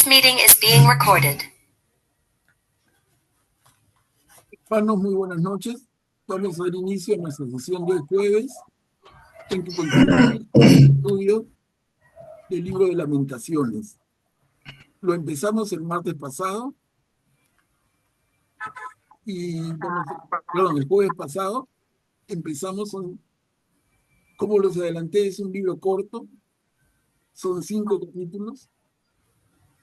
This meeting is being recorded. Hermanos, muy buenas noches. Vamos a dar inicio a nuestra sesión de jueves en que continuamos el estudio del libro de Lamentaciones. Lo empezamos el martes pasado y el jueves pasado empezamos, como los adelanté, es un libro corto, son 5 capítulos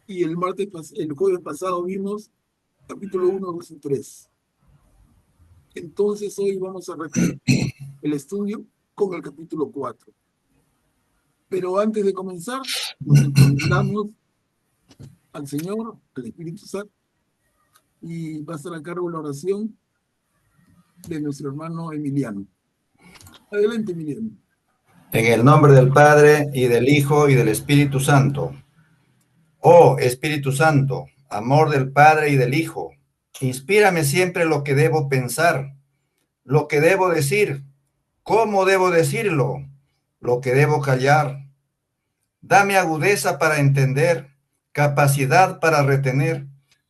y el jueves pasado vimos capítulo 1, 2 y 3. Entonces hoy vamos a retomar el estudio con el capítulo 4. Pero antes de comenzar, nos encomendamos al Señor, al Espíritu Santo, y va a estar a cargo la oración de nuestro hermano Emiliano. Adelante, Emiliano. En el nombre del Padre, y del Hijo, y del Espíritu Santo. Oh Espíritu Santo, amor del Padre y del Hijo, inspírame siempre lo que debo pensar, lo que debo decir, cómo debo decirlo, lo que debo callar. Dame agudeza para entender, capacidad para retener,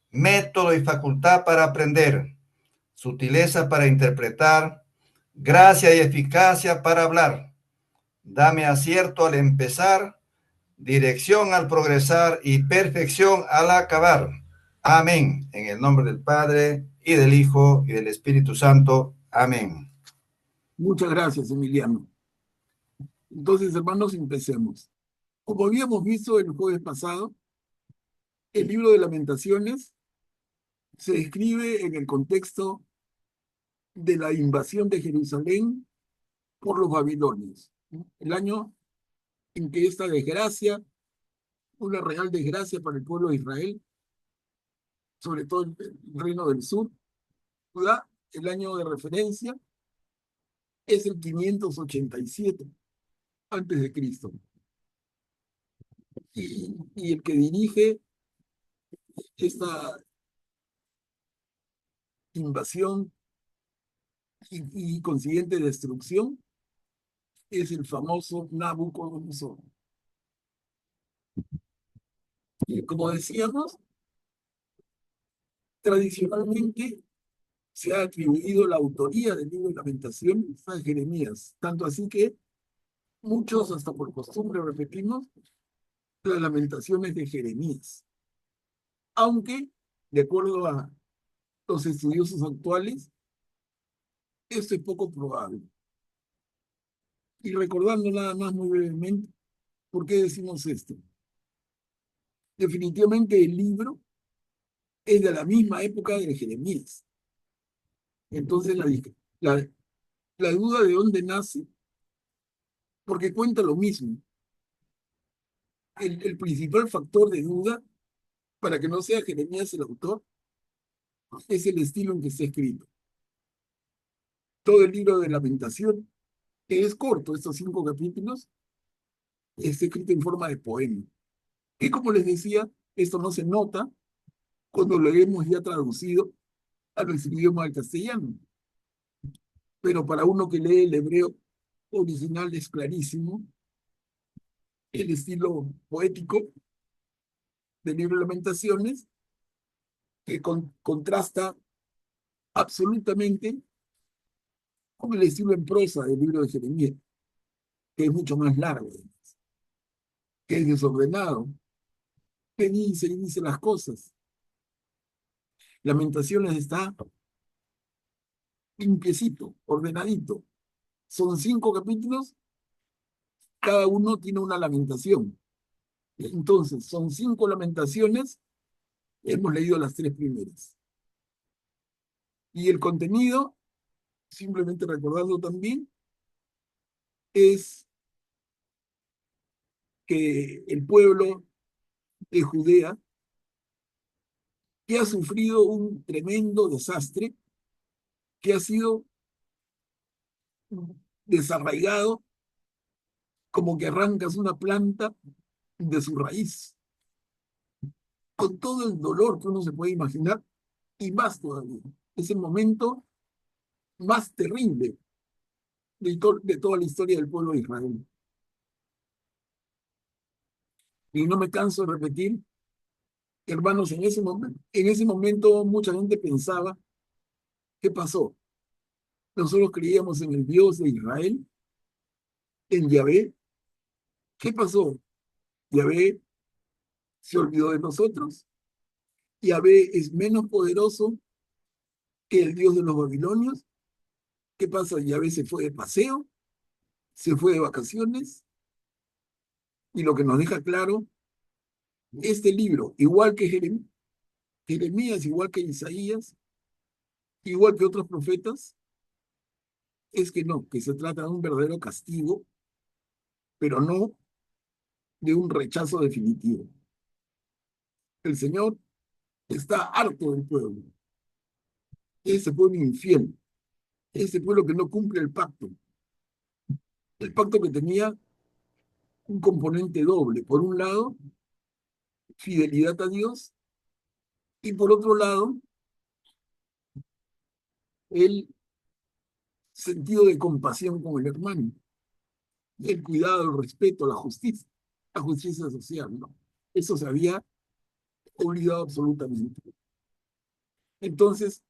método y facultad para aprender, sutileza para interpretar, gracia y eficacia para hablar. Dame acierto al empezar, dirección al progresar y perfección al acabar. Amén. En el nombre del Padre, y del Hijo, y del Espíritu Santo. Amén. Muchas gracias, Emiliano. Entonces, hermanos, empecemos. Como habíamos visto el jueves pasado, el libro de Lamentaciones se escribe en el contexto de la invasión de Jerusalén por los babilonios. El año en que esta desgracia, una real desgracia para el pueblo de Israel, sobre todo el reino del sur, Judá, el año de referencia es el 587 antes de Cristo. Y el que dirige esta invasión y consiguiente destrucción es el famoso Nabucodonosor. Y como decíamos, tradicionalmente se ha atribuido la autoría del libro de Lamentaciones a Jeremías, tanto así que muchos, hasta por costumbre, repetimos las Lamentaciones de Jeremías. Aunque, de acuerdo a los estudiosos actuales, esto es poco probable. Y recordando nada más muy brevemente, ¿por qué decimos esto? Definitivamente el libro es de la misma época de Jeremías. Entonces la duda de dónde nace, porque cuenta lo mismo. El principal factor de duda, para que no sea Jeremías el autor, es el estilo en que está escrito. Todo el libro de Lamentación, que es corto, estos 5 capítulos, está escrito en forma de poema. Y como les decía, esto no se nota cuando lo hemos ya traducido a nuestro idioma del castellano. Pero para uno que lee el hebreo original es clarísimo el estilo poético del libro de Lamentaciones, que contrasta absolutamente con el estilo en prosa del libro de Jeremías, que es mucho más largo, que es desordenado, que dice las cosas. Lamentaciones está limpiecito, ordenadito. Son 5 capítulos, cada uno tiene una lamentación. Entonces, son 5 lamentaciones, hemos leído las 3 primeras. Y el contenido, simplemente recordando también, es que el pueblo de Judea, que ha sufrido un tremendo desastre, que ha sido desarraigado, como que arrancas una planta de su raíz, con todo el dolor que uno se puede imaginar, y más todavía. Es el momento más terrible de toda la historia del pueblo de Israel. Y no me canso de repetir Hermanos, en ese momento mucha gente pensaba, ¿qué pasó? Nosotros creíamos en el Dios de Israel, en Yahvé. ¿Qué pasó? Yahvé se olvidó de nosotros. Yahvé es menos poderoso que el Dios de los babilonios. ¿Qué pasa? Yahvé se fue de paseo, se fue de vacaciones, y lo que nos deja claro, este libro, igual que Jeremías, igual que Isaías, igual que otros profetas, es que no, que se trata de un verdadero castigo, pero no de un rechazo definitivo. El Señor está harto del pueblo, ese pueblo infiel, ese pueblo que no cumple el pacto que tenía un componente doble. Por un lado, fidelidad a Dios, y por otro lado, el sentido de compasión con el hermano, el cuidado, el respeto, la justicia social, ¿no? Eso se había olvidado absolutamente. Entonces,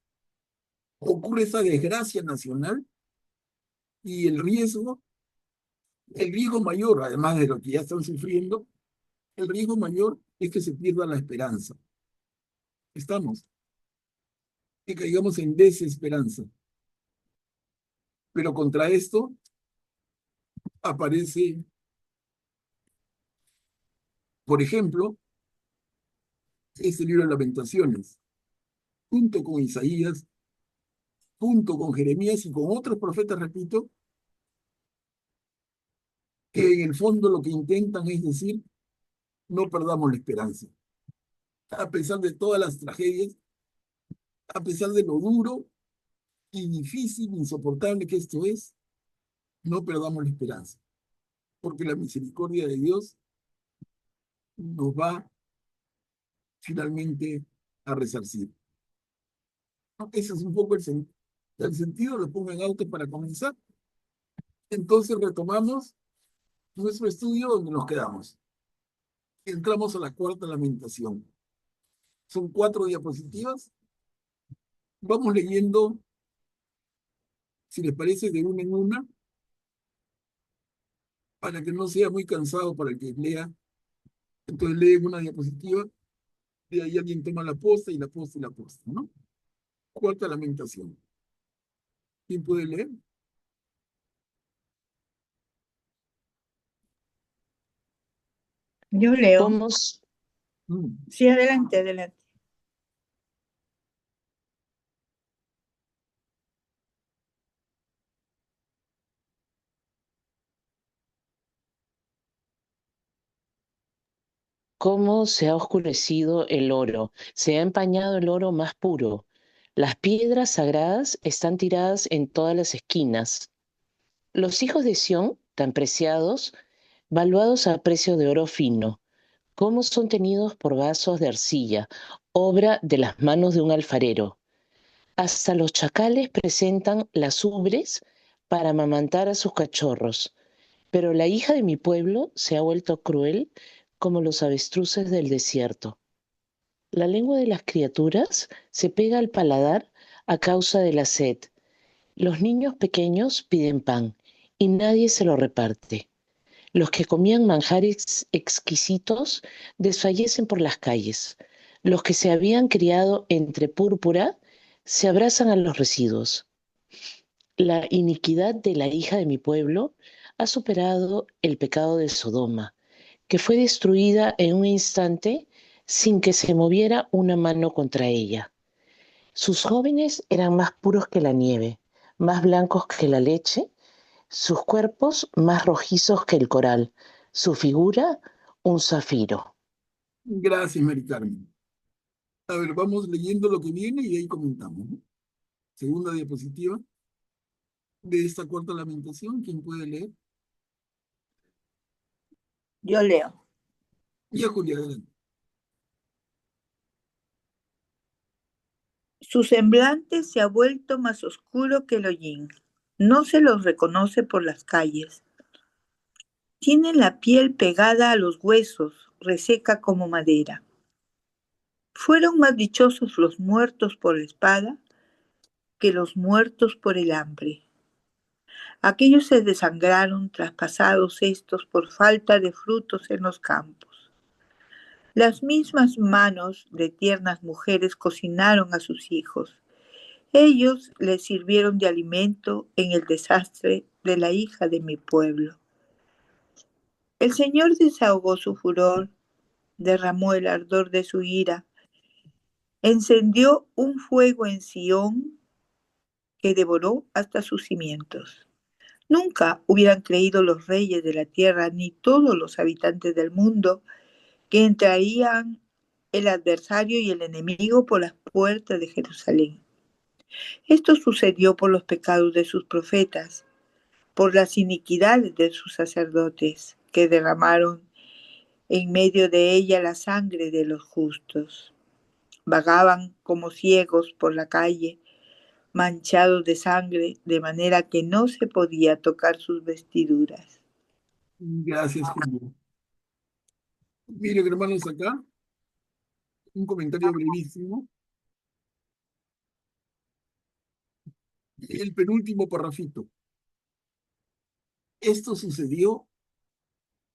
ocurre esa desgracia nacional y el riesgo mayor, además de lo que ya están sufriendo, el riesgo mayor es que se pierda la esperanza. Estamos, que caigamos en desesperanza. Pero contra esto aparece, por ejemplo, este libro de Lamentaciones, junto con Isaías, junto con Jeremías y con otros profetas, repito, que en el fondo lo que intentan es decir, no perdamos la esperanza. A pesar de todas las tragedias, a pesar de lo duro y difícil, insoportable que esto es, no perdamos la esperanza, porque la misericordia de Dios nos va finalmente a resarcir. Ese es un poco el sentido, lo pongo en auto para comenzar. Entonces retomamos nuestro estudio donde nos quedamos. Entramos a la cuarta lamentación. Son 4 diapositivas. Vamos leyendo, si les parece, de una en una, para que no sea muy cansado para el que lea. Entonces leen una diapositiva, de ahí alguien toma la posta y la posta y la posta, ¿no? Cuarta lamentación. ¿Quién puede leer? Yo leo. ¿Cómo, Mm. Sí, adelante, adelante. cómo se ha oscurecido el oro? Se ha empañado el oro más puro. Las piedras sagradas están tiradas en todas las esquinas. Los hijos de Sión, tan preciados, valuados a precio de oro fino, cómo son tenidos por vasos de arcilla, obra de las manos de un alfarero. Hasta los chacales presentan las ubres para amamantar a sus cachorros. Pero la hija de mi pueblo se ha vuelto cruel como los avestruces del desierto. La lengua de las criaturas se pega al paladar a causa de la sed. Los niños pequeños piden pan y nadie se lo reparte. Los que comían manjares exquisitos desfallecen por las calles. Los que se habían criado entre púrpura se abrazan a los residuos. La iniquidad de la hija de mi pueblo ha superado el pecado de Sodoma, que fue destruida en un instante sin que se moviera una mano contra ella. Sus jóvenes eran más puros que la nieve, más blancos que la leche, sus cuerpos más rojizos que el coral, su figura un zafiro. Gracias, Mari Carmen. A ver, vamos leyendo lo que viene y ahí comentamos, ¿no? Segunda diapositiva de esta cuarta lamentación. ¿Quién puede leer? Yo leo. Ya, Julia, adelante. Su semblante se ha vuelto más oscuro que el hollín. No se los reconoce por las calles. Tienen la piel pegada a los huesos, reseca como madera. Fueron más dichosos los muertos por la espada que los muertos por el hambre. Aquellos se desangraron traspasados estos por falta de frutos en los campos. Las mismas manos de tiernas mujeres cocinaron a sus hijos. Ellos les sirvieron de alimento en el desastre de la hija de mi pueblo. El Señor desahogó su furor, derramó el ardor de su ira, encendió un fuego en Sión que devoró hasta sus cimientos. Nunca hubieran creído los reyes de la tierra ni todos los habitantes del mundo que entrarían el adversario y el enemigo por las puertas de Jerusalén. Esto sucedió por los pecados de sus profetas, por las iniquidades de sus sacerdotes, que derramaron en medio de ella la sangre de los justos. Vagaban como ciegos por la calle, manchados de sangre, de manera que no se podía tocar sus vestiduras. Gracias, Julio. Miren, hermanos, acá un comentario brevísimo. El penúltimo parrafito. Esto sucedió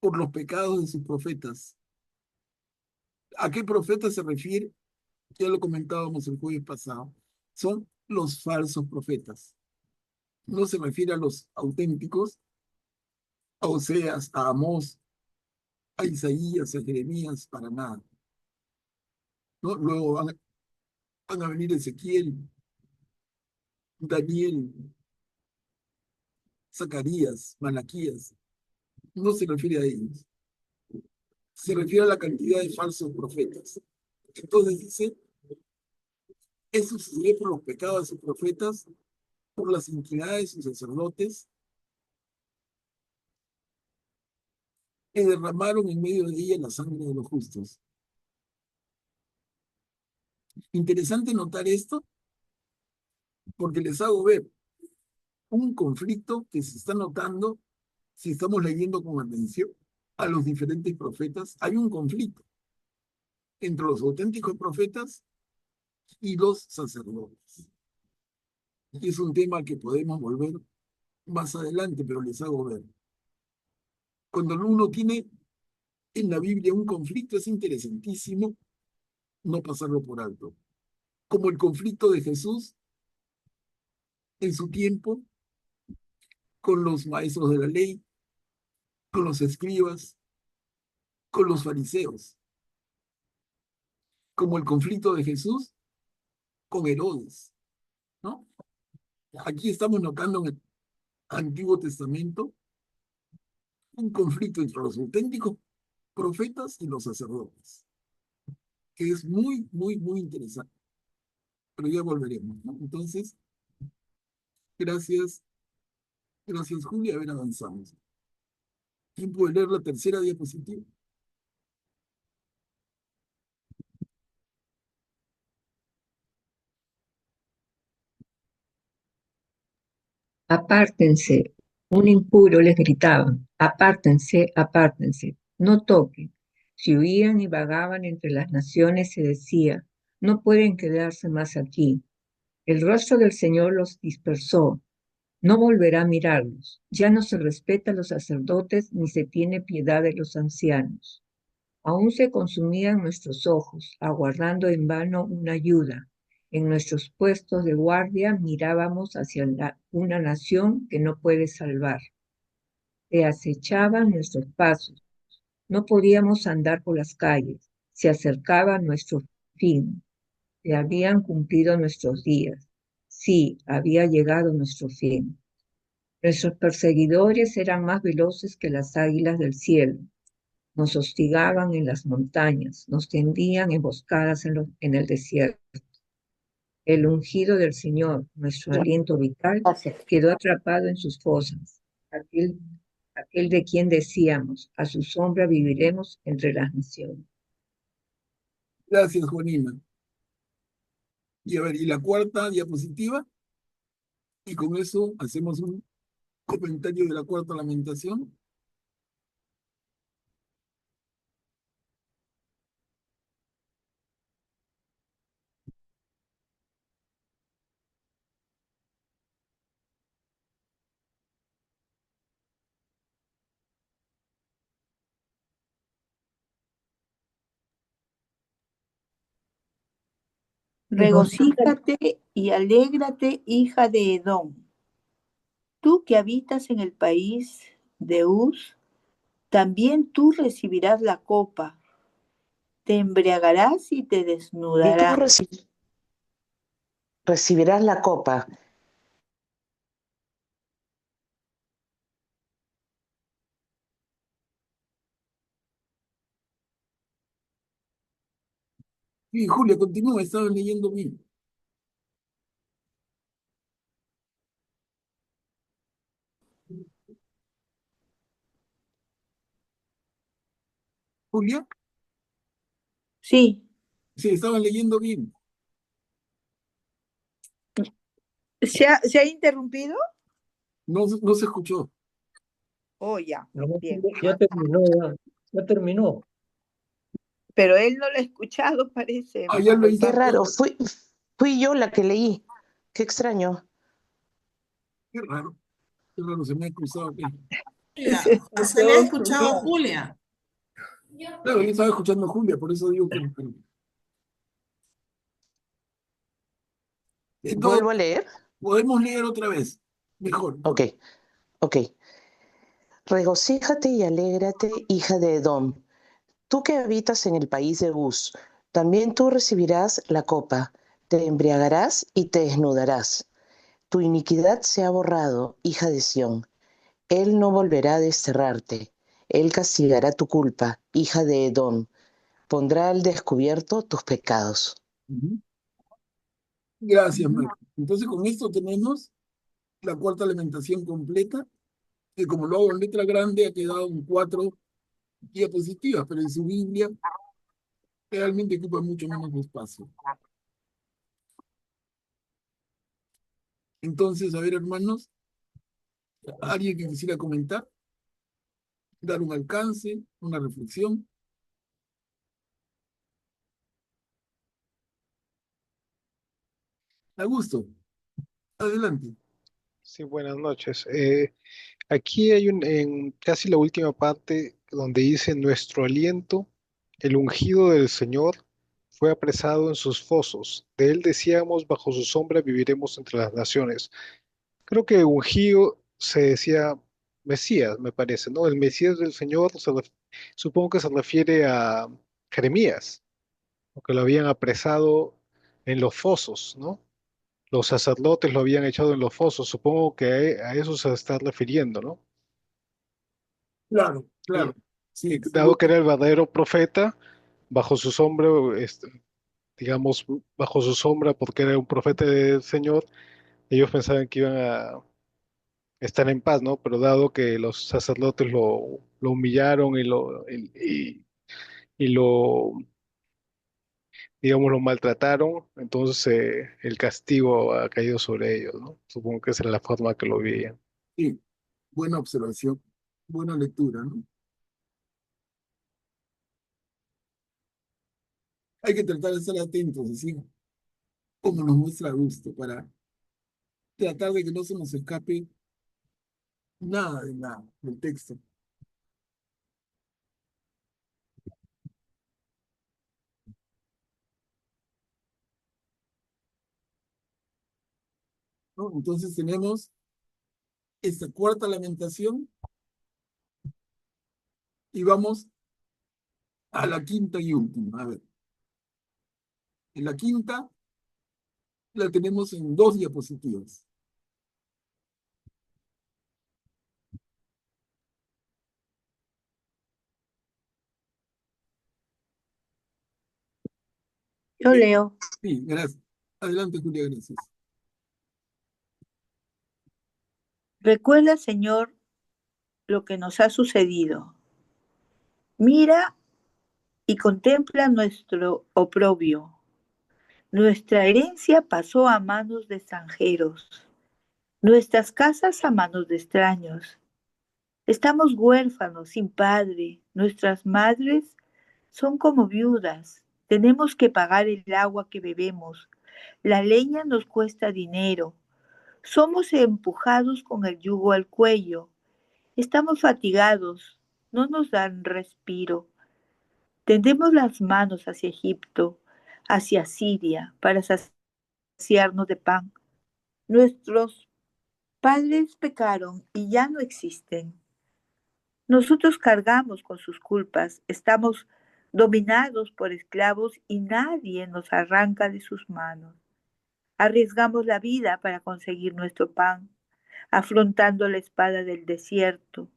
por los pecados de sus profetas. ¿A qué profetas se refiere? Ya lo comentábamos el jueves pasado. Son los falsos profetas. No se refiere a los auténticos, a Oseas, a Amós, a Isaías, a Jeremías, para nada. ¿No? Luego van a venir Ezequiel, Daniel, Zacarías, Malaquías. No se refiere a ellos. Se refiere a la cantidad de falsos profetas. Entonces dice, eso sucedió por los pecados de sus profetas, por las iniquidades de sus sacerdotes, que derramaron en medio de ella la sangre de los justos. Interesante notar esto, porque les hago ver un conflicto que se está notando si estamos leyendo con atención a los diferentes profetas. Hay un conflicto entre los auténticos profetas y los sacerdotes. Y es un tema que podemos volver más adelante, pero les hago ver. Cuando uno tiene en la Biblia un conflicto, es interesantísimo no pasarlo por alto. Como el conflicto de Jesús en su tiempo con los maestros de la ley, con los escribas, con los fariseos. Como el conflicto de Jesús con Herodes, ¿no? Aquí estamos notando en el Antiguo Testamento un conflicto entre los auténticos profetas y los sacerdotes, que es muy, muy, muy interesante. Pero ya volveremos, ¿no? Entonces, gracias, gracias Julia, a ver, avanzamos. ¿Quién puede leer la tercera diapositiva? Apártense, un impuro les gritaban, apártense, apártense, no toquen. Si huían y vagaban entre las naciones se decía, no pueden quedarse más aquí. El rostro del Señor los dispersó, no volverá a mirarlos. Ya no se respeta a los sacerdotes ni se tiene piedad de los ancianos. Aún se consumían nuestros ojos, aguardando en vano una ayuda. En nuestros puestos de guardia mirábamos hacia una nación que no puede salvar. Se acechaban nuestros pasos. No podíamos andar por las calles. Se acercaba nuestro fin. Se habían cumplido nuestros días. Sí, había llegado nuestro fin. Nuestros perseguidores eran más veloces que las águilas del cielo. Nos hostigaban en las montañas, nos tendían emboscadas en el desierto. El ungido del Señor, nuestro aliento vital, quedó atrapado en sus fosas. Aquel de quien decíamos, a su sombra viviremos entre las naciones. Gracias, Juanina. Y a ver, y la cuarta diapositiva, y con eso hacemos un comentario de la cuarta lamentación. Regocíjate y alégrate, hija de Edom. Tú que habitas en el país de Uz, también tú recibirás la copa, te embriagarás y te Y tú desnudarás. recibirás la copa. Sí, Julia, continúa, estaba leyendo bien. Julia, Sí, sí, estaban leyendo bien. ¿se ha interrumpido? No, no se escuchó. Oh, ya, No, bien. ya terminó, ya terminó. Pero él no lo ha escuchado, parece, Ah, ya lo hermano hice Qué Santos. raro, todo. fui yo la que leí. Qué extraño. Qué raro, qué raro, se me ha cruzado aquí. Se Julia, se le escuchó ha su escuchado voz. Julia. Claro, yo estaba escuchando a Julia, por eso digo que... Entonces, ¿Vuelvo a leer? podemos leer otra vez. Mejor. Ok, ok. Regocíjate y alégrate, hija de Edom. Tú que habitas en el país de Uz, también tú recibirás la copa, te embriagarás y te desnudarás. Tu iniquidad se ha borrado, hija de Sión. Él no volverá a desterrarte. Él castigará tu culpa, hija de Edom. Pondrá al descubierto tus pecados. Ujú. Gracias, Marco. Entonces, con esto tenemos la cuarta alimentación completa, que como lo hago en letra grande, ha quedado en 4 diapositivas, pero en su Biblia realmente ocupa mucho menos espacio. Entonces, a ver, hermanos, alguien que quisiera comentar, dar un alcance, una reflexión. A gusto, adelante. Sí, buenas noches. Aquí hay en casi la última parte donde dice, nuestro aliento, el ungido del Señor, fue apresado en sus fosos. De él decíamos, bajo su sombra viviremos entre las naciones. Creo que ungido se decía Mesías, me parece, ¿no? El Mesías del Señor, supongo que se refiere a Jeremías, porque lo habían apresado en los fosos, ¿no? Los sacerdotes lo habían echado en los fosos, supongo que a eso se está refiriendo, ¿no? Claro, Y, claro. y Sí, dado que era el verdadero profeta, bajo su sombra, digamos, bajo su sombra, porque era un profeta del Señor, ellos pensaban que iban a estar en paz, ¿no? Pero dado que los sacerdotes lo humillaron y lo, digamos, lo maltrataron, entonces el castigo ha caído sobre ellos, ¿no? Supongo que esa era la forma que lo veían. sí, buena observación, buena lectura, ¿no? Hay que tratar de estar atentos, así como nos muestra gusto, para tratar de que no se nos escape nada de nada del texto, ¿no? Entonces tenemos esta cuarta lamentación y vamos a la quinta y última. A ver, en la quinta la tenemos en 2 diapositivas. Yo leo. Sí, gracias. Adelante, Julia, gracias. Recuerda, Señor, lo que nos ha sucedido. Mira y contempla nuestro oprobio. Nuestra herencia pasó a manos de extranjeros, nuestras casas a manos de extraños. Estamos huérfanos, sin padre, nuestras madres son como viudas. Tenemos que pagar el agua que bebemos. La leña nos cuesta dinero. Somos empujados con el yugo al cuello. Estamos fatigados. No nos dan respiro. Tendemos las manos hacia Egipto, hacia Siria para saciarnos de pan. Nuestros padres pecaron y ya no existen. Nosotros cargamos con sus culpas, estamos dominados por esclavos y nadie nos arranca de sus manos. Arriesgamos la vida para conseguir nuestro pan, afrontando la espada del desierto.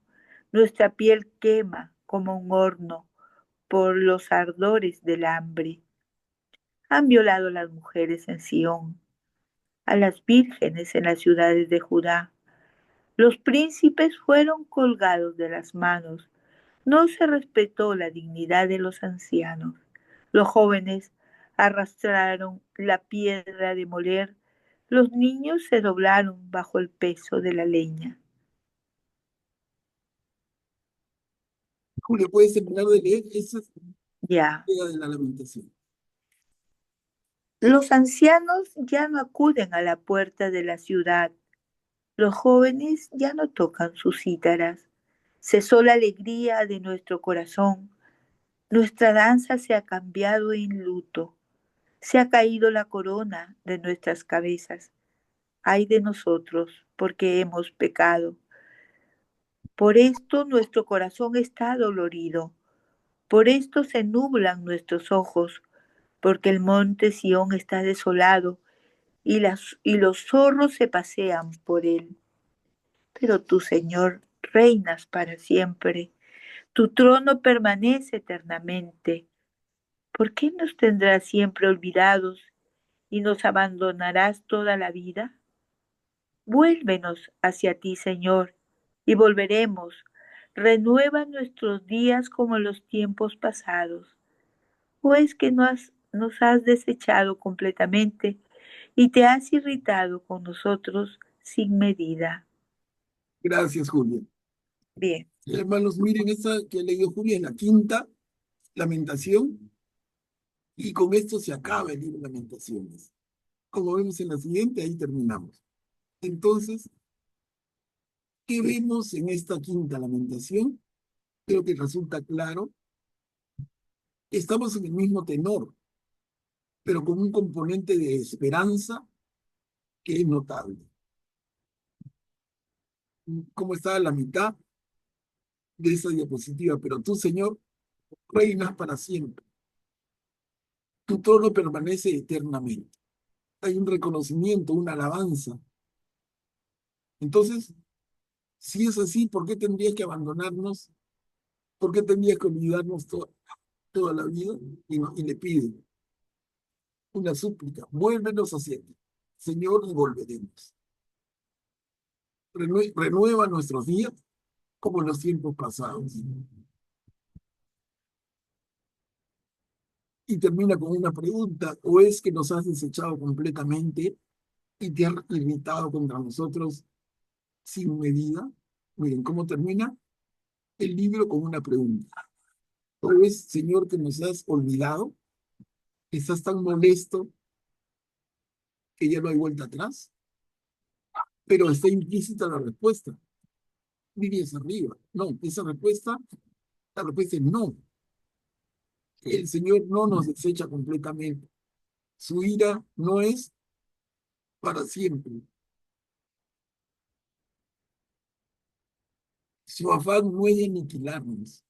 Nuestra piel quema como un horno por los ardores del hambre. Han violado a las mujeres en Sión, a las vírgenes en las ciudades de Judá. Los príncipes fueron colgados de las manos. No se respetó la dignidad de los ancianos. Los jóvenes arrastraron la piedra de moler. Los niños se doblaron bajo el peso de la leña. Julio, ¿puedes terminar de leer? Esa es Ya. la de la Lamentación. Los ancianos ya no acuden a la puerta de la ciudad. Los jóvenes ya no tocan sus cítaras. Cesó la alegría de nuestro corazón. Nuestra danza se ha cambiado en luto. Se ha caído la corona de nuestras cabezas. Ay de nosotros, porque hemos pecado. Por esto nuestro corazón está dolorido. Por esto se nublan nuestros ojos, porque el monte Sión está desolado y los zorros se pasean por él. Pero tú, Señor, reinas para siempre. Tu trono permanece eternamente. ¿Por qué nos tendrás siempre olvidados y nos abandonarás toda la vida? Vuélvenos hacia ti, Señor, y volveremos. Renueva nuestros días como los tiempos pasados. ¿O es que nos has desechado completamente y te has irritado con nosotros sin medida? Gracias, Julio. Bien. Hermanos, miren esta que ha leído Julio en la quinta Lamentación, y con esto se acaba el libro de Lamentaciones. Como vemos en la siguiente, ahí terminamos. Entonces, ¿qué vemos en esta quinta Lamentación? Creo que resulta claro. Estamos en el mismo tenor, pero con un componente de esperanza que es notable. Como está a la mitad de esa diapositiva, pero tú, Señor, reinas para siempre. Tu trono permanece eternamente. Hay un reconocimiento, una alabanza. Entonces, si es así, ¿por qué tendrías que abandonarnos? ¿Por qué tendrías que olvidarnos toda la vida? Y le piden una súplica, vuélvenos hacia ti, Señor, y volveremos. Renueva nuestros días como en los tiempos pasados. Y termina con una pregunta: ¿o es que nos has desechado completamente y te has irritado contra nosotros sin medida? Miren cómo termina el libro con una pregunta. ¿O es, Señor, que nos has olvidado? ¿Estás tan molesto que ya no hay vuelta atrás? Pero está implícita la respuesta. Miren arriba. No, esa respuesta, la respuesta es no. El Señor no nos desecha completamente. Su ira no es para siempre. Su afán no es de aniquilarnos.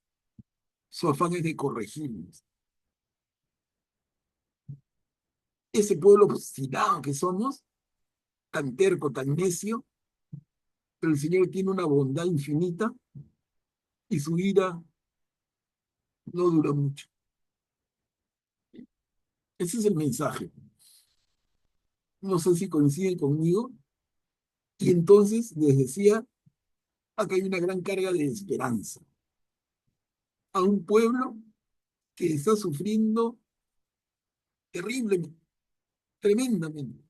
Su afán es de corregirnos. Ese pueblo obstinado que somos, tan terco, tan necio, pero el Señor tiene una bondad infinita y su ira no dura mucho. Ese es el mensaje. No sé si coinciden conmigo. Y entonces les decía, acá hay una gran carga de esperanza a un pueblo que está sufriendo terriblemente, tremendamente.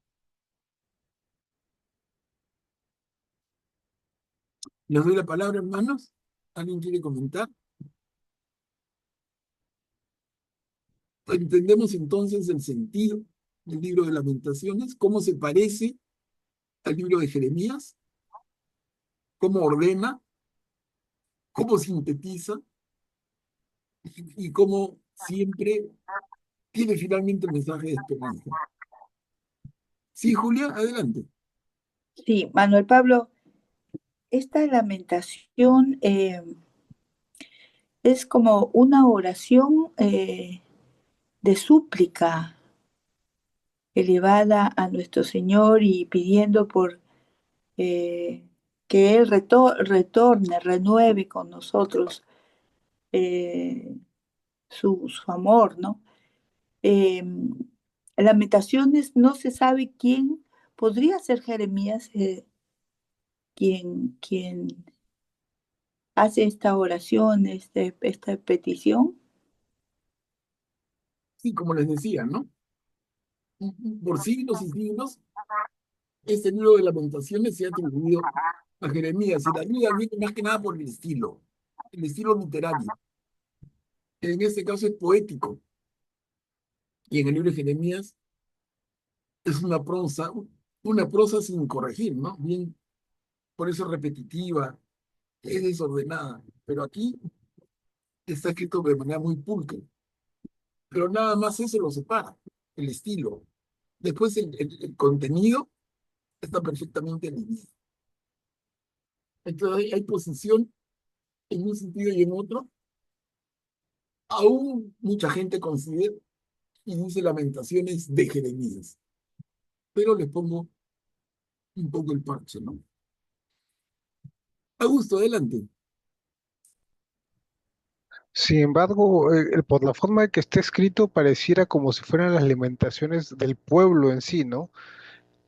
Les doy la palabra, hermanos. ¿Alguien quiere comentar? Entendemos entonces el sentido del libro de Lamentaciones, cómo se parece al libro de Jeremías, cómo ordena, cómo sintetiza y cómo siempre tiene finalmente el mensaje de esperanza. Sí, Julia, adelante. Sí, Manuel Pablo, esta lamentación es como una oración de súplica elevada a nuestro Señor y pidiendo por eh, que Él retorne, renueve con nosotros su amor, ¿no? Eh, Lamentaciones, no se sabe quién, podría ser Jeremías quien hace esta oración, esta petición. Sí, como les decía, ¿no? Por siglos y siglos, este libro de lamentaciones se ha atribuido a Jeremías, y la duda viene más que nada por el estilo literario. En este caso es poético, y en el libro de Jeremías es una prosa sin corregir, ¿no? Bien, por eso es repetitiva, es desordenada, pero aquí está escrito de manera muy pulcra, pero nada más eso lo separa, el estilo. Después el contenido está perfectamente alineado. Entonces hay posición en un sentido y en otro. Aún mucha gente considera y dice lamentaciones de Jeremías, pero les pongo un poco el parche, ¿no? Augusto, adelante. Sin embargo, por la forma en que está escrito, pareciera como si fueran las lamentaciones del pueblo en sí, ¿no?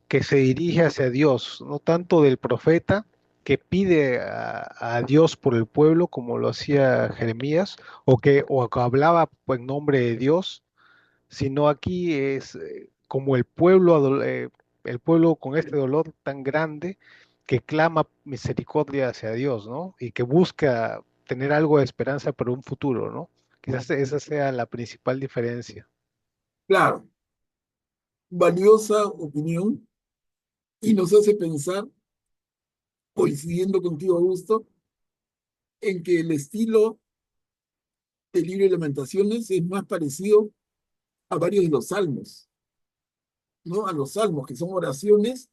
Que se dirige hacia Dios, no tanto del profeta que pide a Dios por el pueblo como lo hacía Jeremías, o que hablaba pues, en nombre de Dios, sino aquí es como el pueblo con este dolor tan grande que clama misericordia hacia Dios, ¿no? Y que busca tener algo de esperanza para un futuro, ¿no? Quizás esa sea la principal diferencia. Claro, valiosa opinión y nos hace pensar, coincidiendo contigo, Augusto, en que el estilo del libro de lamentaciones es más parecido a varios de los salmos, ¿no? A los salmos, que son oraciones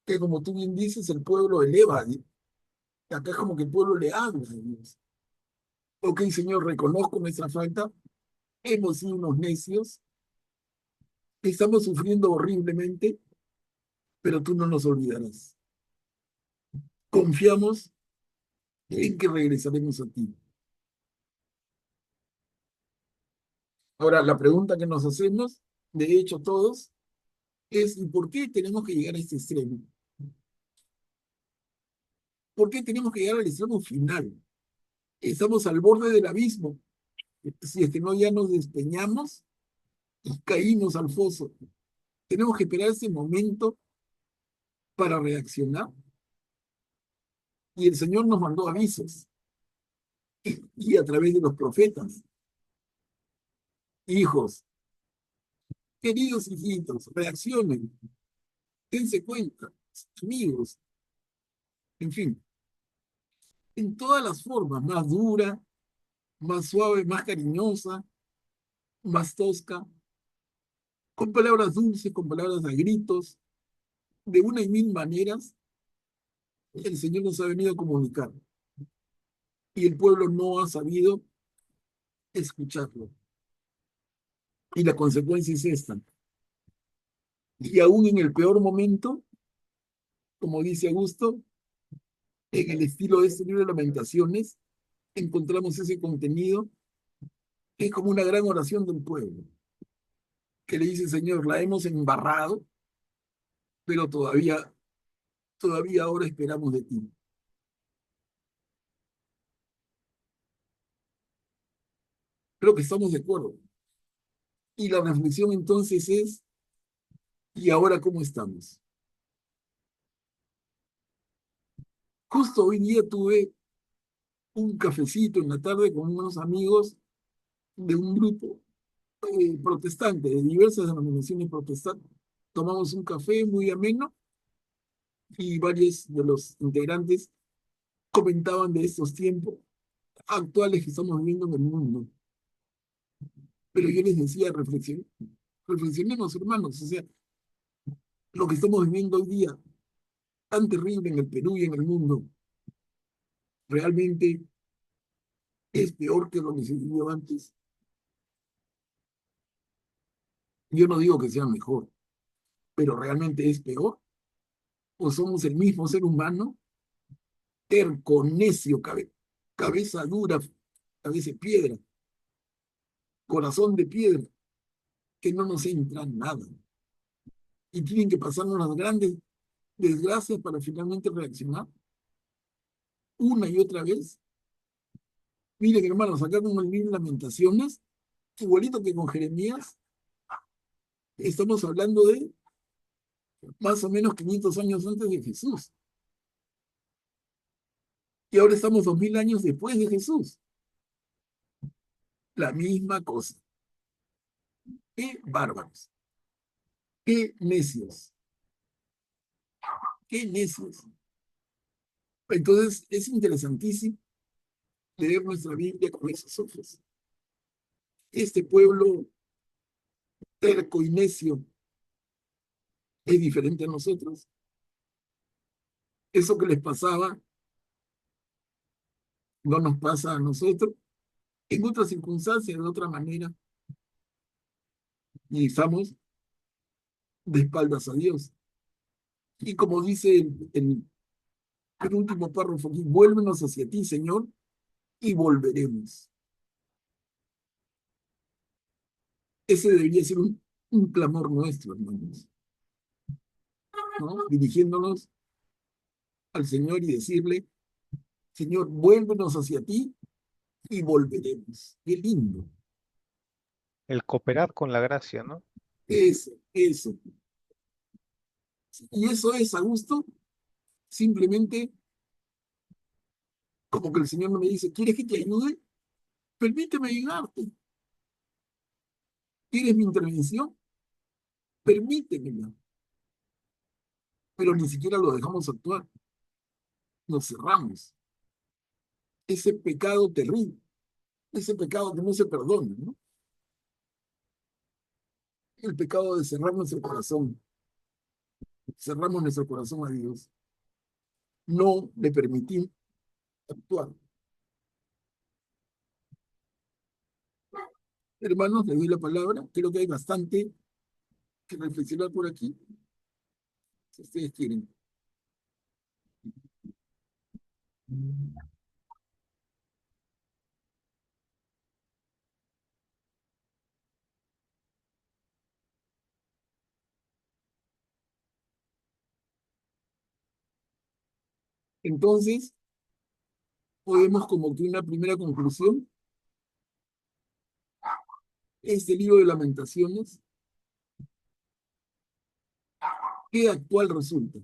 que, como tú bien dices, el pueblo eleva. ¿Sí? Acá es como que el pueblo le habla a Dios. Ok, Señor, reconozco nuestra falta, hemos sido unos necios, estamos sufriendo horriblemente, pero tú no nos olvidarás. Confiamos en que regresaremos a ti. Ahora, la pregunta que nos hacemos, de hecho todos, es ¿y por qué tenemos que llegar a este extremo? ¿Por qué tenemos que llegar al extremo final? Estamos al borde del abismo. Si es que no, ya nos despeñamos y caímos al foso. Tenemos que esperar ese momento para reaccionar. Y el Señor nos mandó avisos. Y a través de los profetas. Hijos, queridos hijitos, reaccionen. Dense cuenta. Amigos. En fin, en todas las formas, más dura, más suave, más cariñosa, más tosca, con palabras dulces, con palabras a gritos, de una y mil maneras, el Señor nos ha venido a comunicar. Y el pueblo no ha sabido escucharlo. Y la consecuencia es esta. Y aún en el peor momento, como dice Augusto, en el estilo de este libro de lamentaciones, encontramos ese contenido que es como una gran oración del pueblo, que le dice, Señor, la hemos embarrado, pero todavía ahora esperamos de ti. Creo que estamos de acuerdo. Y la reflexión entonces es, ¿y ahora cómo estamos? Justo hoy día tuve un cafecito en la tarde con unos amigos de un grupo protestante, de diversas denominaciones protestantes. Tomamos un café muy ameno y varios de los integrantes comentaban de estos tiempos actuales que estamos viviendo en el mundo. Pero yo les decía, reflexionemos, hermanos, o sea, lo que estamos viviendo hoy día, tan terrible en el Perú y en el mundo, realmente es peor que lo que se vivió antes. Yo no digo que sea mejor, pero realmente es peor. O somos el mismo ser humano, terco, necio, cabeza dura, cabeza de piedra, corazón de piedra, que no nos entra nada. Y tienen que pasarnos las grandes desgracias para finalmente reaccionar una y otra vez. Miren, hermanos, acá con el libro Lamentaciones, igualito que con Jeremías, estamos hablando de más o menos 500 años antes de Jesús. Y ahora estamos 2000 años después de Jesús. La misma cosa. Qué bárbaros. Qué necios. Qué necios. Entonces, es interesantísimo leer nuestra Biblia con esos ojos. Este pueblo terco y necio es diferente a nosotros. Eso que les pasaba no nos pasa a nosotros. En otras circunstancias, de otra manera, y estamos de espaldas a Dios. Y como dice el último párrafo aquí, vuélvenos hacia ti, Señor, y volveremos. Ese debería ser un clamor nuestro, hermanos, ¿no? Dirigiéndonos al Señor y decirle, Señor, vuélvenos hacia ti y volveremos. Qué lindo. El cooperar con la gracia, ¿no? Eso. Y eso es, a gusto, simplemente como que el Señor no me dice, ¿quieres que te ayude? Permíteme ayudarte. ¿Quieres mi intervención? Permítemela. Pero ni siquiera lo dejamos actuar. Nos cerramos. Ese pecado terrible, ese pecado que no se perdona, ¿no? El pecado de cerrar nuestro corazón. Cerramos nuestro corazón a Dios. No le permitimos actuar. Hermanos, le doy la palabra. Creo que hay bastante que reflexionar por aquí, si ustedes quieren. Entonces, podemos como que una primera conclusión, este libro de Lamentaciones, ¿qué actual resulta?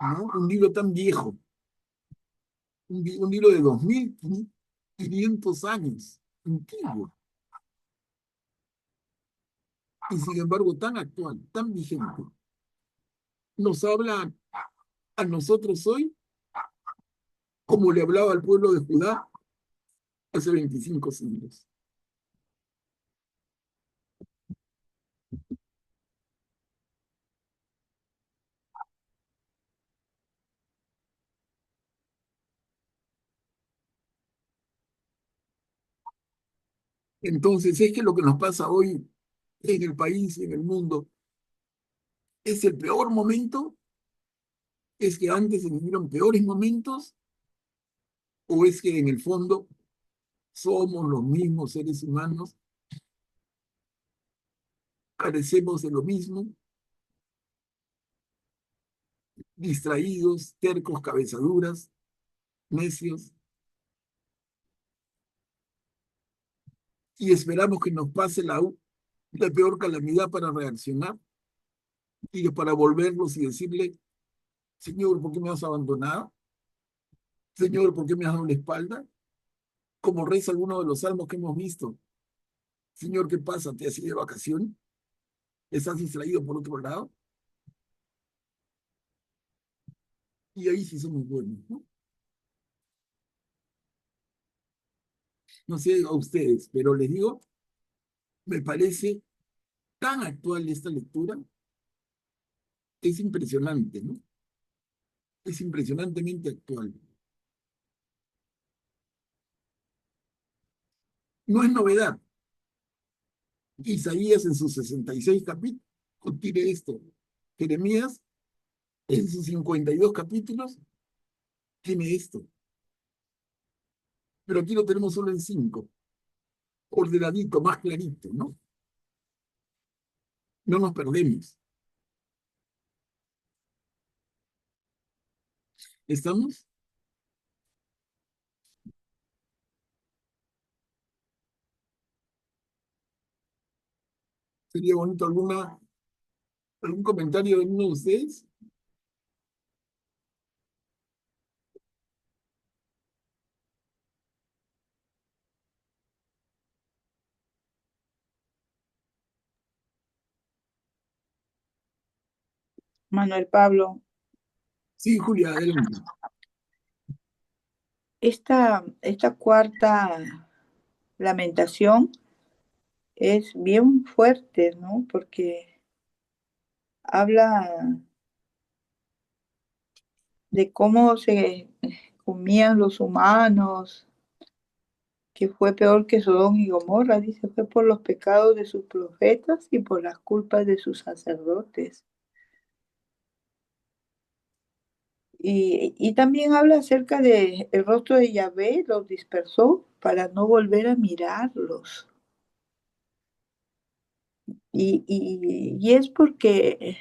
¿No? Un libro tan viejo, un libro de 2500 años, antiguo, y sin embargo tan actual, tan vigente. Nos habla a nosotros hoy como le hablaba al pueblo de Judá hace 25 siglos. Entonces, es que lo que nos pasa hoy en el país y en el mundo es el peor momento, es que antes se vivieron peores momentos, o es que en el fondo somos los mismos seres humanos, carecemos de lo mismo, distraídos, tercos, cabezaduras, necios, y esperamos que nos pase la peor calamidad para reaccionar y para volvernos y decirle, Señor, ¿por qué me has abandonado? Señor, ¿por qué me has dado la espalda? Como reza alguno de los salmos que hemos visto. Señor, ¿qué pasa? ¿Te has ido de vacación? ¿Estás distraído por otro lado? Y ahí sí somos buenos, ¿no? No sé a ustedes, pero les digo, me parece tan actual esta lectura, es impresionante, ¿no? Es impresionantemente actual. No es novedad. Isaías en sus 66 capítulos tiene esto. Jeremías en sus 52 capítulos tiene esto. Pero aquí lo tenemos solo en 5, ordenadito, más clarito, ¿no? No nos perdemos. ¿Estamos? Sería bonito algún comentario de uno de ustedes. Manuel Pablo, Sí, Julia, adelante. esta cuarta lamentación es bien fuerte, ¿no? Porque habla de cómo se comían los humanos, que fue peor que Sodoma y Gomorra, dice, fue por los pecados de sus profetas y por las culpas de sus sacerdotes. Y también habla acerca de el rostro de Yahvé, los dispersó para no volver a mirarlos. Y es porque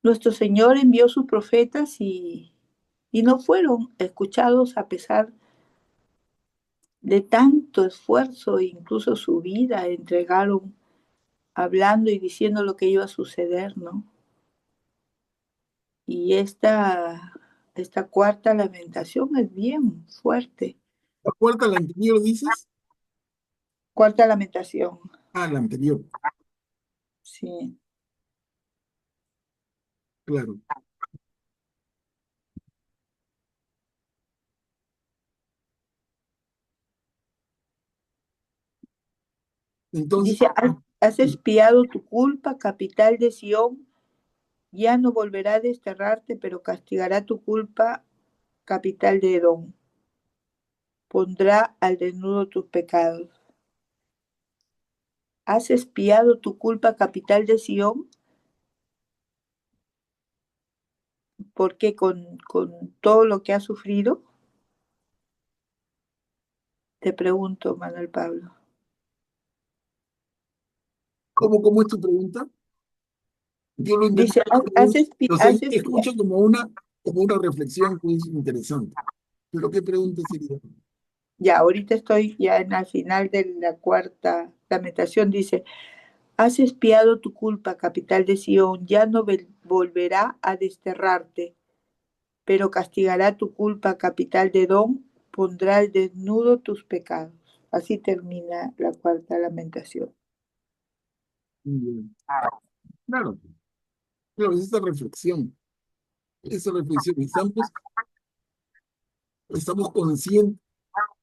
nuestro Señor envió sus profetas y no fueron escuchados a pesar de tanto esfuerzo, incluso su vida entregaron hablando y diciendo lo que iba a suceder, ¿no? Y esta cuarta lamentación es bien fuerte. ¿La cuarta, la anterior, dices? Cuarta lamentación, Ah, la anterior, sí. claro. Entonces, Dice, has expiado tu culpa, capital de Sión, ya no volverá a desterrarte, pero castigará tu culpa, capital de Edom. Pondrá al desnudo tus pecados. ¿Has expiado tu culpa, capital de Sión? Porque con todo lo que has sufrido, te pregunto, Manuel Pablo. ¿cómo es tu pregunta? Yo lo entendí, Dice, has escucho como una reflexión que es interesante. Pero ¿qué pregunta sería? ya, ahorita estoy ya al final de la cuarta lamentación. Dice, has expiado tu culpa, capital de Sión, ya no volverá a desterrarte, pero castigará tu culpa, capital de Edom, pondrá al desnudo tus pecados. Así termina la cuarta lamentación. Bien. Claro, claro, es esta reflexión, estamos conscientes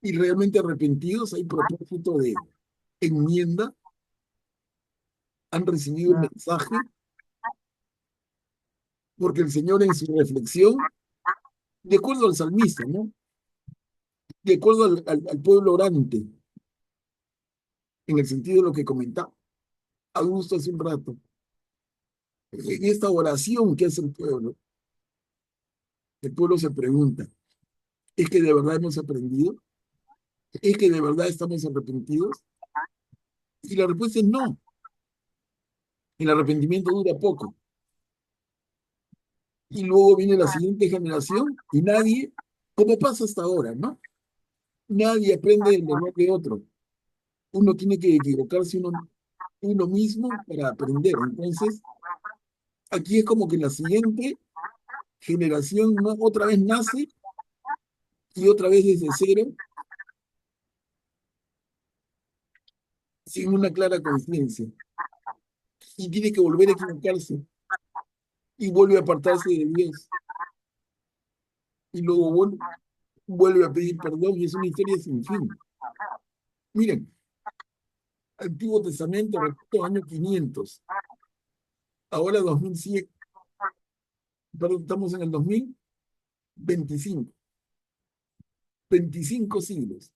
y realmente arrepentidos, hay propósito de enmienda, han recibido un mensaje, porque el Señor en su reflexión, de acuerdo al salmista, ¿no? De acuerdo al pueblo orante, en el sentido de lo que comentaba Augusto hace un rato, en esta oración que hace el pueblo se pregunta, ¿es que de verdad hemos aprendido? ¿Es que de verdad estamos arrepentidos? Y la respuesta es no. El arrepentimiento dura poco. Y luego viene la siguiente generación y nadie, como pasa hasta ahora, ¿no? Nadie aprende del error de otro. Uno tiene que equivocarse uno mismo para aprender. Entonces, aquí es como que la siguiente generación ¿no? otra vez nace y otra vez desde cero, sin una clara conciencia. Y tiene que volver a equivocarse y vuelve a apartarse de Dios. Y luego vuelve a pedir perdón y es una historia sin fin. Miren, Antiguo Testamento, repito, año 500, ahora 2100, perdón, estamos en el 2025, 25 siglos,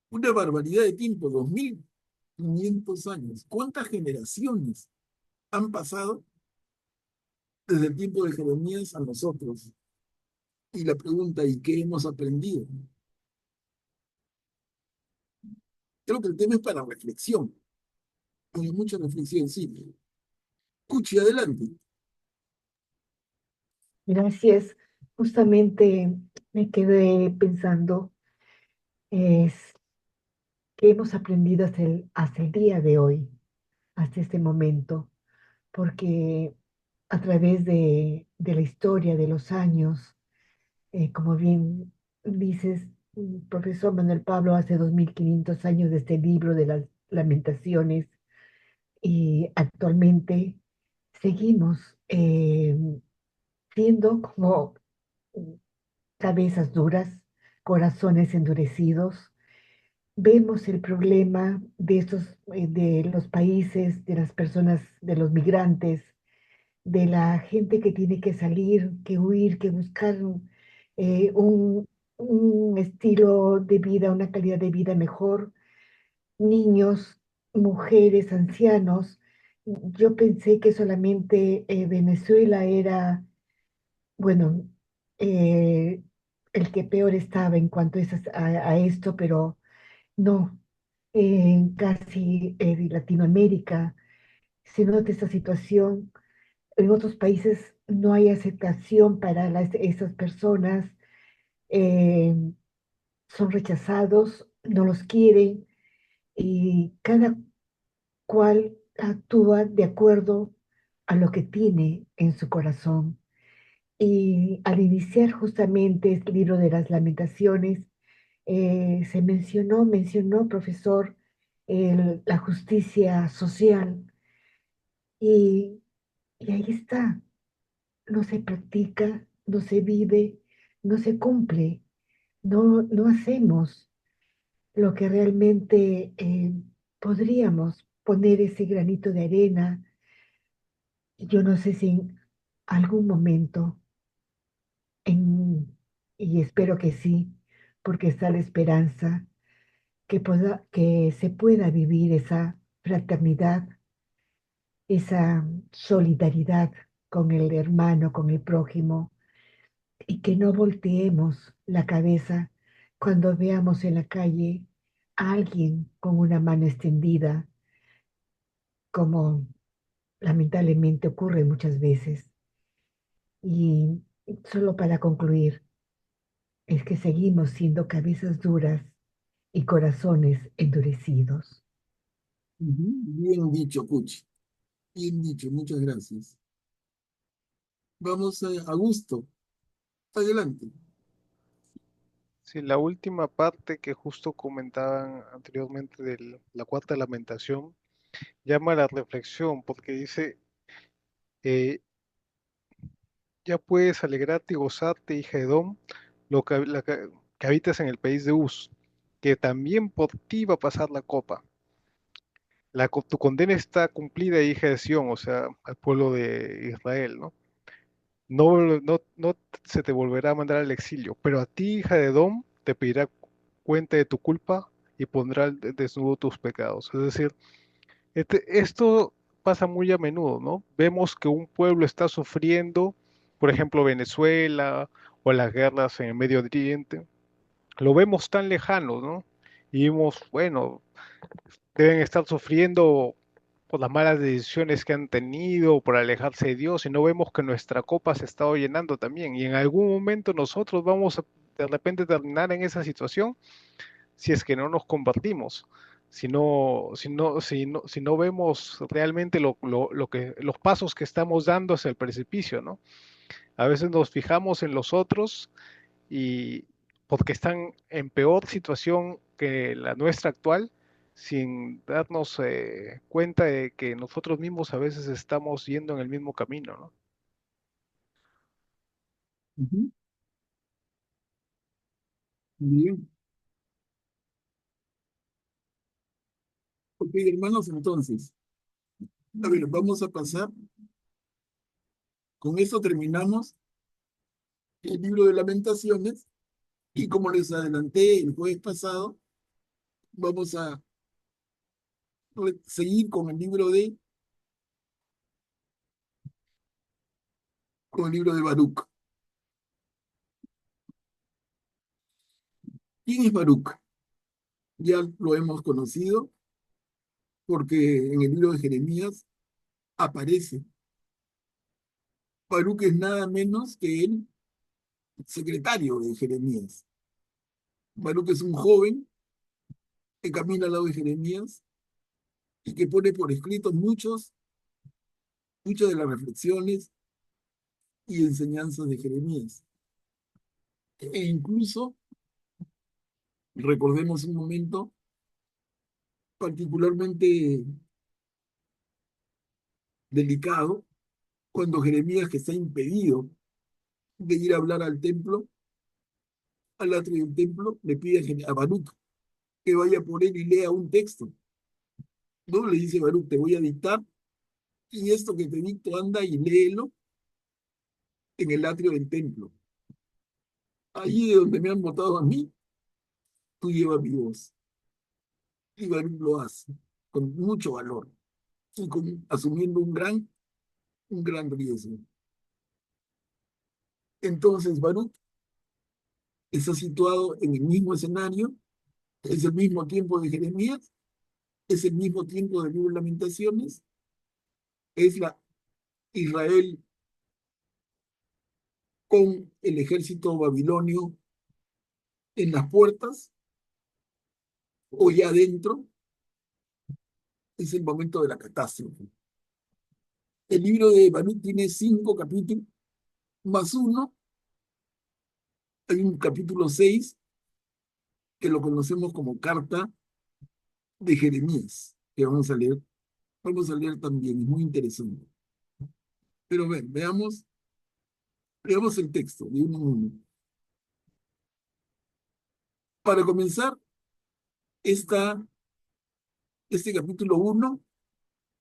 una barbaridad de tiempo, 2500 años. ¿Cuántas generaciones han pasado desde el tiempo de Jeremías a nosotros? Y la pregunta, ¿y qué hemos aprendido? Creo que el tema es para reflexión, hay mucha reflexión, sí. Cuchi, adelante. Gracias. Justamente me quedé pensando es qué hemos aprendido hasta el día de hoy, hasta este momento, porque a través de la historia, de los años, como bien dices, profesor Manuel Pablo, hace 2500 años de este libro de las lamentaciones y actualmente seguimos siendo como cabezas duras, corazones endurecidos. Vemos el problema de de los países, de las personas, de los migrantes, de la gente que tiene que salir, que huir, que buscar eh, un, un estilo de vida, una calidad de vida mejor. Niños, mujeres, ancianos. Yo pensé que solamente Venezuela era, bueno, eh, el que peor estaba en cuanto a, a esto, pero no, en casi Latinoamérica se nota esta situación. En otros países no hay aceptación para esas personas, eh, son rechazados, no los quieren y cada cual actúa de acuerdo a lo que tiene en su corazón. Y al iniciar justamente este libro de las lamentaciones, se mencionó, profesor, la justicia social y, y ahí está, no se practica, no se vive, no se cumple, no hacemos lo que realmente podríamos poner ese granito de arena. Yo no sé si en algún momento, en, y espero que sí, porque está la esperanza, que se pueda vivir esa fraternidad, esa solidaridad con el hermano, con el prójimo, y que no volteemos la cabeza cuando veamos en la calle a alguien con una mano extendida, como lamentablemente ocurre muchas veces. Y solo para concluir, es que seguimos siendo cabezas duras y corazones endurecidos. Bien dicho, Cuchi. Bien dicho, muchas gracias. Vamos a Augusto. Adelante. Sí, la última parte que justo comentaban anteriormente de la cuarta lamentación llama a la reflexión porque dice, eh, ya puedes alegrarte y gozarte, hija de Edom, que habitas en el país de Uz, que también por ti va a pasar la copa. Tu condena está cumplida, hija de Sión, o sea, al pueblo de Israel, ¿no? No se te volverá a mandar al exilio, pero a ti, hija de Edom, te pedirá cuenta de tu culpa y pondrá al desnudo tus pecados. Es decir, esto pasa muy a menudo, ¿no? Vemos que un pueblo está sufriendo, por ejemplo, Venezuela o las guerras en el Medio Oriente, lo vemos tan lejano, ¿no? Y vemos, bueno, deben estar sufriendo por las malas decisiones que han tenido, por alejarse de Dios, y no vemos que nuestra copa se está llenando también. Y en algún momento nosotros vamos a de repente terminar en esa situación si es que no nos convertimos, si no vemos realmente los pasos que estamos dando hacia el precipicio, ¿no? A veces nos fijamos en los otros y porque están en peor situación que la nuestra actual, sin darnos cuenta de que nosotros mismos a veces estamos yendo en el mismo camino, ¿no? Ujú. Bien. Ok, hermanos, entonces, a ver, vamos a pasar. Con esto terminamos el libro de Lamentaciones y como les adelanté el jueves pasado, vamos a seguir con el libro de Baruch. ¿Quién es Baruch? Ya lo hemos conocido porque en el libro de Jeremías aparece. Baruch es nada menos que el secretario de Jeremías. Baruch es un joven que camina al lado de Jeremías y que pone por escrito muchas de las reflexiones y enseñanzas de Jeremías. E incluso, recordemos un momento particularmente delicado, cuando Jeremías, que está impedido de ir a hablar al templo, al atrio del templo, le pide a Baruch que vaya por él y lea un texto. No le dice Baruch, te voy a dictar, y esto que te dicto anda y léelo en el atrio del templo. Allí de donde me han votado a mí, tú llevas mi voz. Y Baruch lo hace con mucho valor y asumiendo un gran riesgo. Entonces Baruch está situado en el mismo escenario, es el mismo tiempo de Jeremías, es el mismo tiempo de libro de Lamentaciones, es la Israel con el ejército babilonio en las puertas o ya adentro, es el momento de la catástrofe. El libro de Baruch tiene 5 capítulos, más uno, hay un capítulo 6 que lo conocemos como carta de Jeremías, que vamos a leer también, es muy interesante. Pero veamos el texto de uno en uno. Para comenzar, este capítulo 1,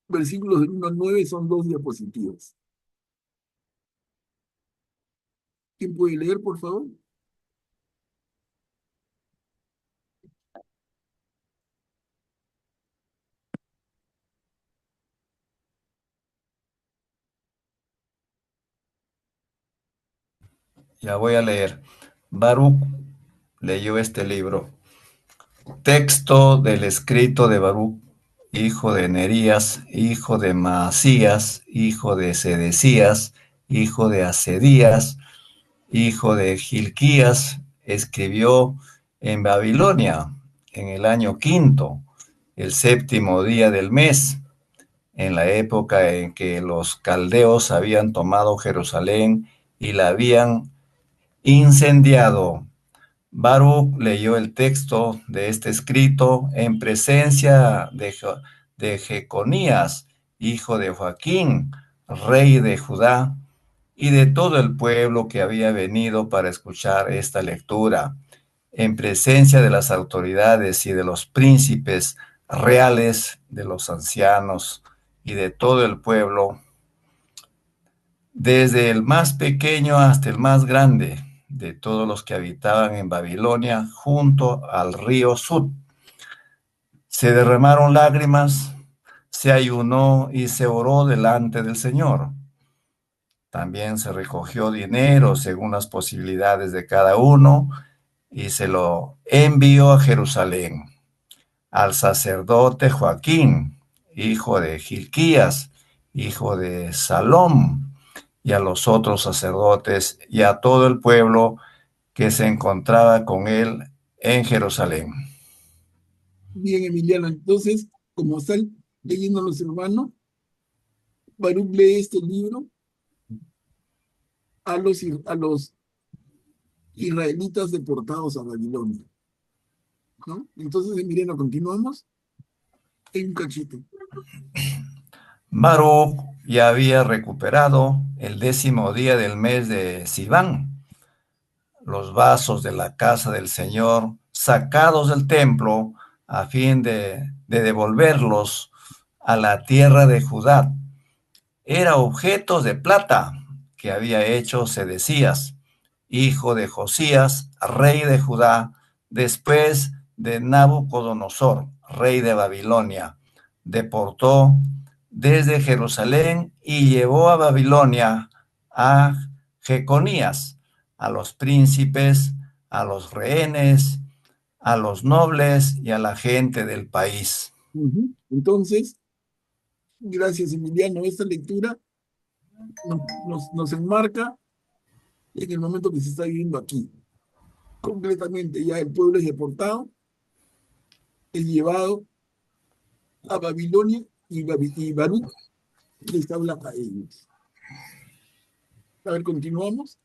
versículos del 1 al 9, son 2 diapositivas. ¿Quién puede leer, por favor? Ya voy a leer. Baruch leyó este libro. Texto del escrito de Baruch, hijo de Nerías, hijo de Maasías, hijo de Sedecías, hijo de Asedías, hijo de Gilquías, escribió en Babilonia en el año quinto, el séptimo día del mes, en la época en que los caldeos habían tomado Jerusalén y la habían incendiado. Baruch leyó el texto de este escrito en presencia de Jeconías, hijo de Joaquín, rey de Judá, y de todo el pueblo que había venido para escuchar esta lectura, en presencia de las autoridades y de los príncipes reales, de los ancianos y de todo el pueblo, desde el más pequeño hasta el más grande, de todos los que habitaban en Babilonia, junto al río Sud. Se derramaron lágrimas, se ayunó y se oró delante del Señor. También se recogió dinero según las posibilidades de cada uno y se lo envió a Jerusalén, al sacerdote Joaquín, hijo de Gilquías, hijo de Salom, y a los otros sacerdotes y a todo el pueblo que se encontraba con él en Jerusalén. Bien, Emiliano, entonces, como están leyendo los hermanos, Baruch lee este libro a los israelitas deportados a Babilonia, ¿no? Entonces, Emiliano, continuamos en un cachito. Baruch ya había recuperado el 10º día del mes de Siván, los vasos de la casa del Señor, sacados del templo, a fin de devolverlos a la tierra de Judá. Era objetos de plata que había hecho Sedecías, hijo de Josías, rey de Judá, después de Nabucodonosor, rey de Babilonia. Deportó desde Jerusalén y llevó a Babilonia a Jeconías, a los príncipes, a los rehenes, a los nobles y a la gente del país. Entonces, gracias Emiliano, esta lectura nos enmarca en el momento que se está viviendo aquí. Completamente ya el pueblo es deportado, es llevado a Babilonia y Baruch les habla a ellos. A ver, continuamos.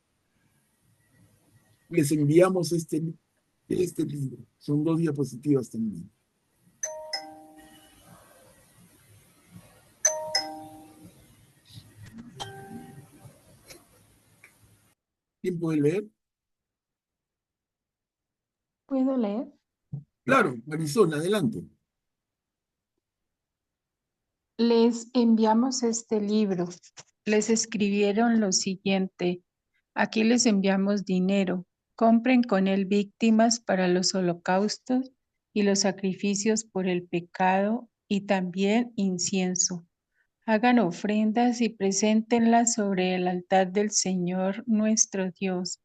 Les enviamos este libro. Son 2 diapositivas también. ¿Quién puede leer? ¿Puedo leer? Claro, Marisol, adelante. Les enviamos este libro. Les escribieron lo siguiente. Aquí les enviamos dinero. Compren con él víctimas para los holocaustos y los sacrificios por el pecado y también incienso. Hagan ofrendas y preséntenlas sobre el altar del Señor nuestro Dios.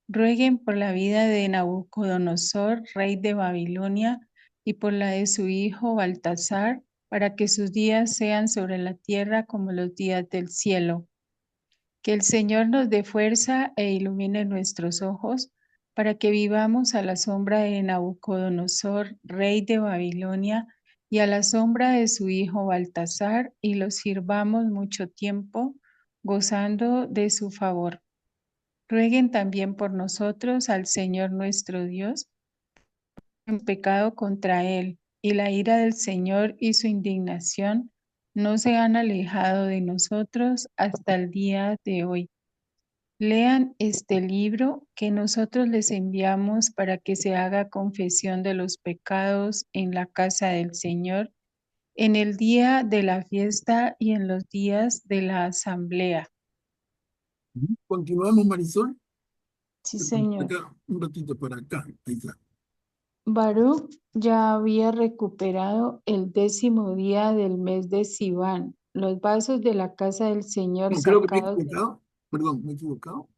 Rueguen por la vida de Nabucodonosor, rey de Babilonia, y por la de su hijo Baltasar, para que sus días sean sobre la tierra como los días del cielo. Que el Señor nos dé fuerza e ilumine nuestros ojos, para que vivamos a la sombra de Nabucodonosor, rey de Babilonia, y a la sombra de su hijo Baltasar, y los sirvamos mucho tiempo, gozando de su favor. Rueguen también por nosotros al Señor nuestro Dios, en pecado contra Él, y la ira del Señor y su indignación no se han alejado de nosotros hasta el día de hoy. Lean este libro que nosotros les enviamos para que se haga confesión de los pecados en la casa del Señor, en el día de la fiesta y en los días de la asamblea. Continuamos, Marisol. Sí, Señor. Acá, un ratito para acá. Ahí está. Baruch ya había recuperado el 10º día del mes de Siván, los vasos de la casa del Señor No, creo que me he sacados equivocado. Perdón, me he equivocado.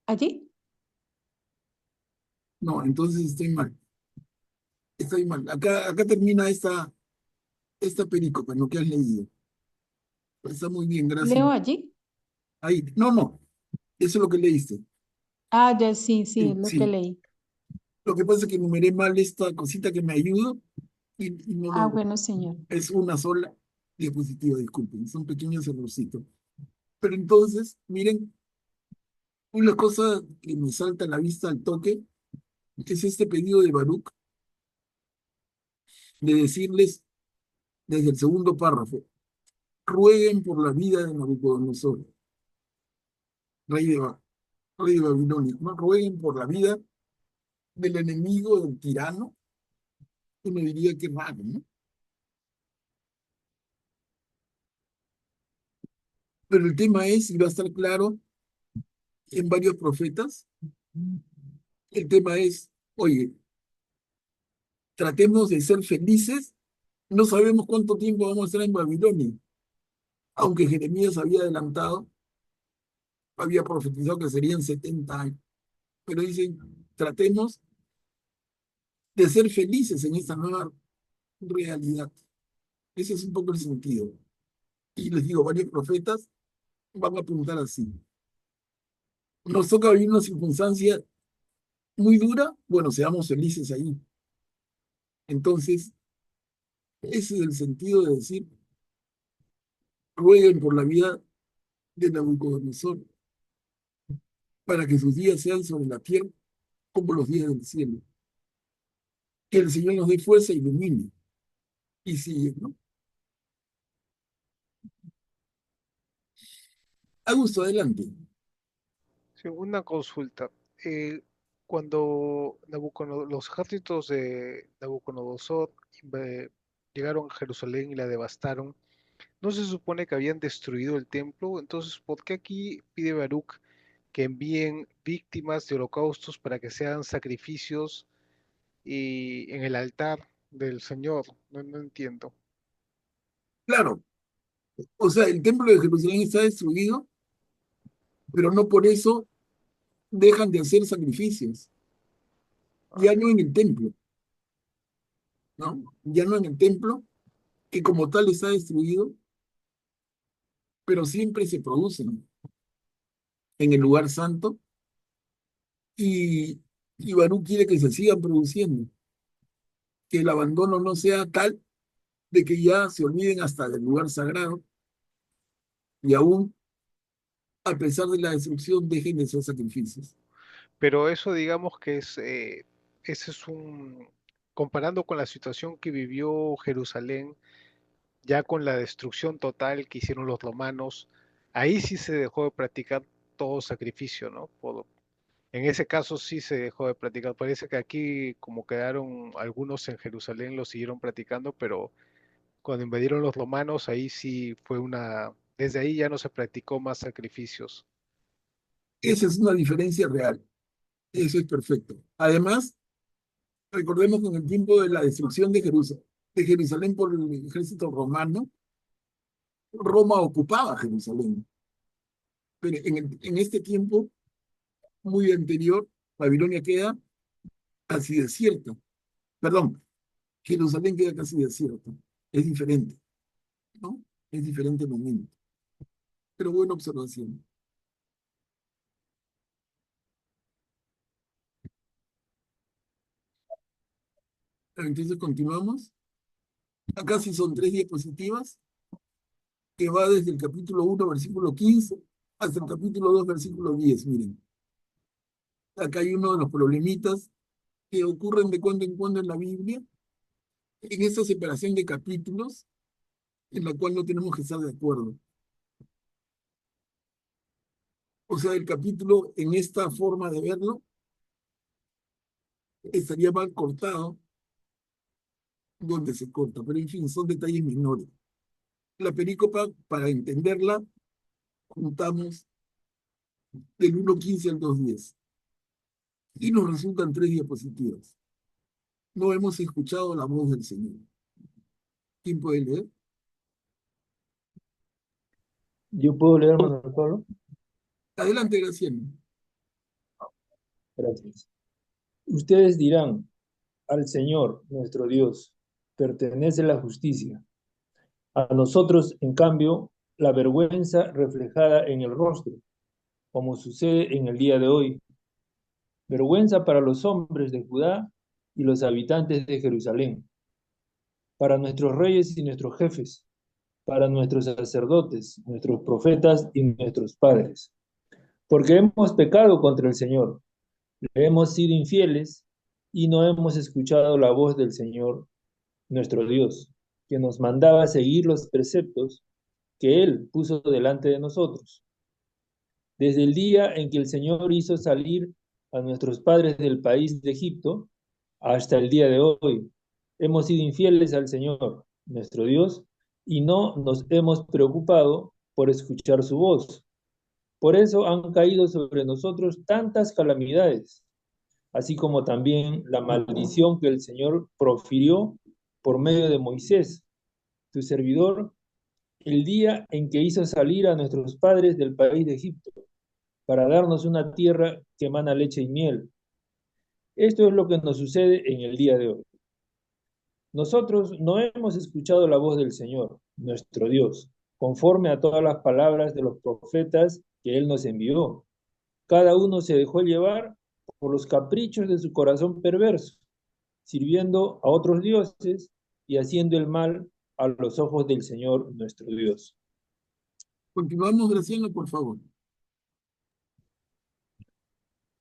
allí. No, entonces estoy mal. Estoy mal. Acá termina esta perícope, lo que has leído. Está muy bien, gracias. ¿Leo allí? Ahí. No. Eso es lo que leíste. Ah, ya sí, es lo que Sí. leí. Lo que pasa es que enumeré mal esta cosita que me ayuda y no Ah, lo. bueno, Señor. Es una sola diapositiva, disculpen. Son pequeños errorcitos. Pero entonces, miren, una cosa que me salta a la vista al toque es este pedido de Baruch de decirles desde el segundo párrafo, rueguen por la vida de Nabucodonosor, rey de Babilonia, no rueguen por la vida del enemigo, del tirano. Uno diría que raro, ¿no? Pero el tema es, y va a estar claro en varios profetas, el tema es, oye, tratemos de ser felices, no sabemos cuánto tiempo vamos a estar en Babilonia, aunque Jeremías había adelantado, había profetizado que serían 70 años, pero dicen, tratemos de ser felices en esta nueva realidad. Ese es un poco el sentido. Y les digo, varios profetas van a apuntar así. Nos toca vivir una circunstancia muy dura, bueno, seamos felices ahí. Entonces, ese es el sentido de decir, rueguen por la vida de Nabucodonosor, para que sus días sean sobre la tierra como los días del cielo. Que el Señor nos dé fuerza y ilumine. Y sigue, ¿no? Augusto, adelante. Sí, una consulta. Eh, Cuando los ejércitos de Nabucodonosor inve- llegaron a Jerusalén y la devastaron, ¿no se supone que habían destruido el templo? Entonces, ¿por qué aquí pide Baruch que envíen víctimas de holocaustos para que sean sacrificios y en el altar del Señor? No, no entiendo. Claro, o sea, el templo de Jerusalén está destruido, pero no por eso dejan de hacer sacrificios. Ah, Ya no en el templo, ¿no? Ya no en el templo, que como tal está destruido, pero siempre se producen en el lugar santo y, y Barú quiere que se sigan produciendo, que el abandono no sea tal de que ya se olviden hasta del lugar sagrado y aún, a pesar de la destrucción, dejen de hacer sacrificios. pero eso digamos que ese es comparando con la situación que vivió Jerusalén, ya con la destrucción total que hicieron los romanos, ahí sí se dejó de practicar todo sacrificio, ¿no? En ese caso sí se dejó de practicar. Parece que aquí, como quedaron algunos en Jerusalén, lo siguieron practicando, pero cuando invadieron los romanos, ahí sí fue desde ahí ya no se practicó más sacrificios. Esa es una diferencia real. Eso es perfecto. Además, recordemos que en el tiempo de la destrucción de Jerusalén por el ejército romano, Roma ocupaba Jerusalén. Pero en este tiempo muy anterior, Babilonia queda casi desierta. Perdón, Jerusalén queda casi desierta. Es diferente, ¿no? Es diferente el momento. Pero buena observación. Entonces continuamos. Acá sí son 3 diapositivas que va desde el capítulo 1, versículo 15, hasta el capítulo 2, versículo 10. Miren, acá hay uno de los problemitas que ocurren de cuando en cuando en la Biblia, en esta separación de capítulos, en la cual no tenemos que estar de acuerdo. O sea, el capítulo en esta forma de verlo estaría mal cortado donde se corta, pero en fin, son detalles menores. La perícopa, para entenderla, juntamos del 1.15 al 2.10 y nos resultan 3 diapositivas. No hemos escuchado la voz del Señor. ¿Quién puede leer? Yo puedo leer, Manuel Pablo. Adelante, Graciela. Gracias. Ustedes dirán, al Señor, nuestro Dios, pertenece la justicia. A nosotros, en cambio, la vergüenza reflejada en el rostro, como sucede en el día de hoy. Vergüenza para los hombres de Judá y los habitantes de Jerusalén, para nuestros reyes y nuestros jefes, para nuestros sacerdotes, nuestros profetas y nuestros padres. Porque hemos pecado contra el Señor, le hemos sido infieles y no hemos escuchado la voz del Señor, nuestro Dios, que nos mandaba seguir los preceptos que Él puso delante de nosotros. Desde el día en que el Señor hizo salir a nuestros padres del país de Egipto, hasta el día de hoy, hemos sido infieles al Señor, nuestro Dios, y no nos hemos preocupado por escuchar su voz. Por eso han caído sobre nosotros tantas calamidades, así como también la maldición que el Señor profirió por medio de Moisés, tu servidor, el día en que hizo salir a nuestros padres del país de Egipto, para darnos una tierra que emana leche y miel. Esto es lo que nos sucede en el día de hoy. Nosotros no hemos escuchado la voz del Señor, nuestro Dios, conforme a todas las palabras de los profetas que Él nos envió. Cada uno se dejó llevar por los caprichos de su corazón perverso, sirviendo a otros dioses y haciendo el mal a los ojos del Señor nuestro Dios. Continuamos, Graciela, por favor.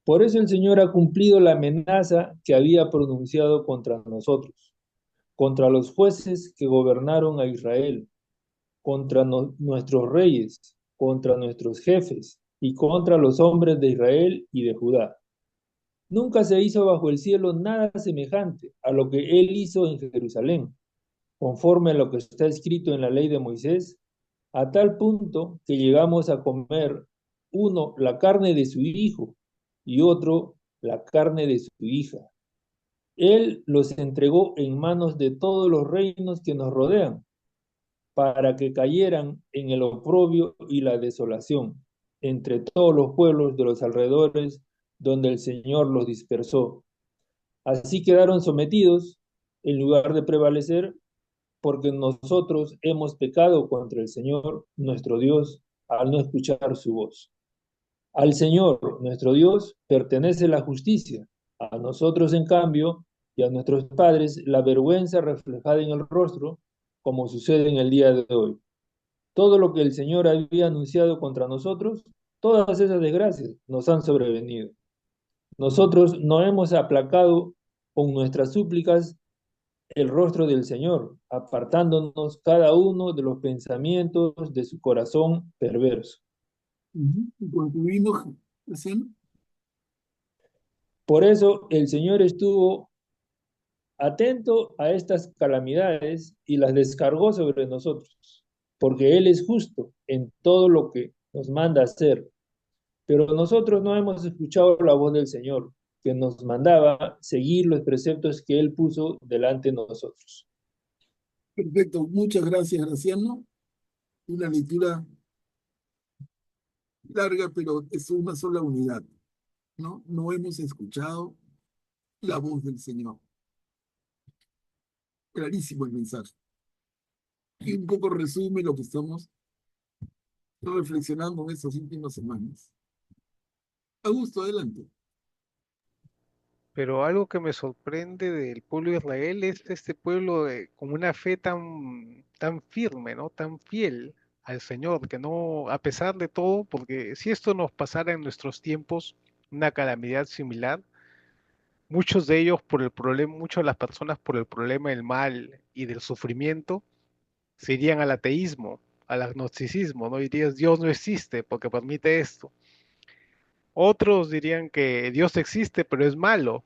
Por eso el Señor ha cumplido la amenaza que había pronunciado contra nosotros, contra los jueces que gobernaron a Israel, contra nuestros reyes, contra nuestros jefes y contra los hombres de Israel y de Judá. Nunca se hizo bajo el cielo nada semejante a lo que él hizo en Jerusalén, conforme a lo que está escrito en la ley de Moisés, a tal punto que llegamos a comer uno la carne de su hijo y otro la carne de su hija. Él los entregó en manos de todos los reinos que nos rodean, para que cayeran en el oprobio y la desolación entre todos los pueblos de los alrededores donde el Señor los dispersó. Así quedaron sometidos en lugar de prevalecer, porque nosotros hemos pecado contra el Señor, nuestro Dios, al no escuchar su voz. Al Señor, nuestro Dios, pertenece la justicia. A nosotros, en cambio, y a nuestros padres, la vergüenza reflejada en el rostro, como sucede en el día de hoy. Todo lo que el Señor había anunciado contra nosotros, todas esas desgracias nos han sobrevenido. Nosotros no hemos aplacado con nuestras súplicas el rostro del Señor, apartándonos cada uno de los pensamientos de su corazón perverso. Y concluimos, Graciano. Por eso el Señor estuvo atento a estas calamidades y las descargó sobre nosotros, porque Él es justo en todo lo que nos manda hacer. Pero nosotros no hemos escuchado la voz del Señor, que nos mandaba seguir los preceptos que Él puso delante de nosotros. Perfecto, muchas gracias, Graciano. Una lectura larga, pero es una sola unidad, ¿no? No hemos escuchado la voz del Señor. Clarísimo el mensaje. Y un poco resume lo que estamos reflexionando en estas últimas semanas. Augusto, adelante. Pero algo que me sorprende del pueblo de Israel es este pueblo con una fe tan firme, ¿no? Tan fiel al Señor, que no, a pesar de todo, porque si esto nos pasara en nuestros tiempos, una calamidad similar, muchos de ellos por el problema, muchas de las personas por el problema del mal y del sufrimiento, se irían al ateísmo, al agnosticismo, ¿no? Dirías, Dios no existe porque permite esto. Otros dirían que Dios existe, pero es malo,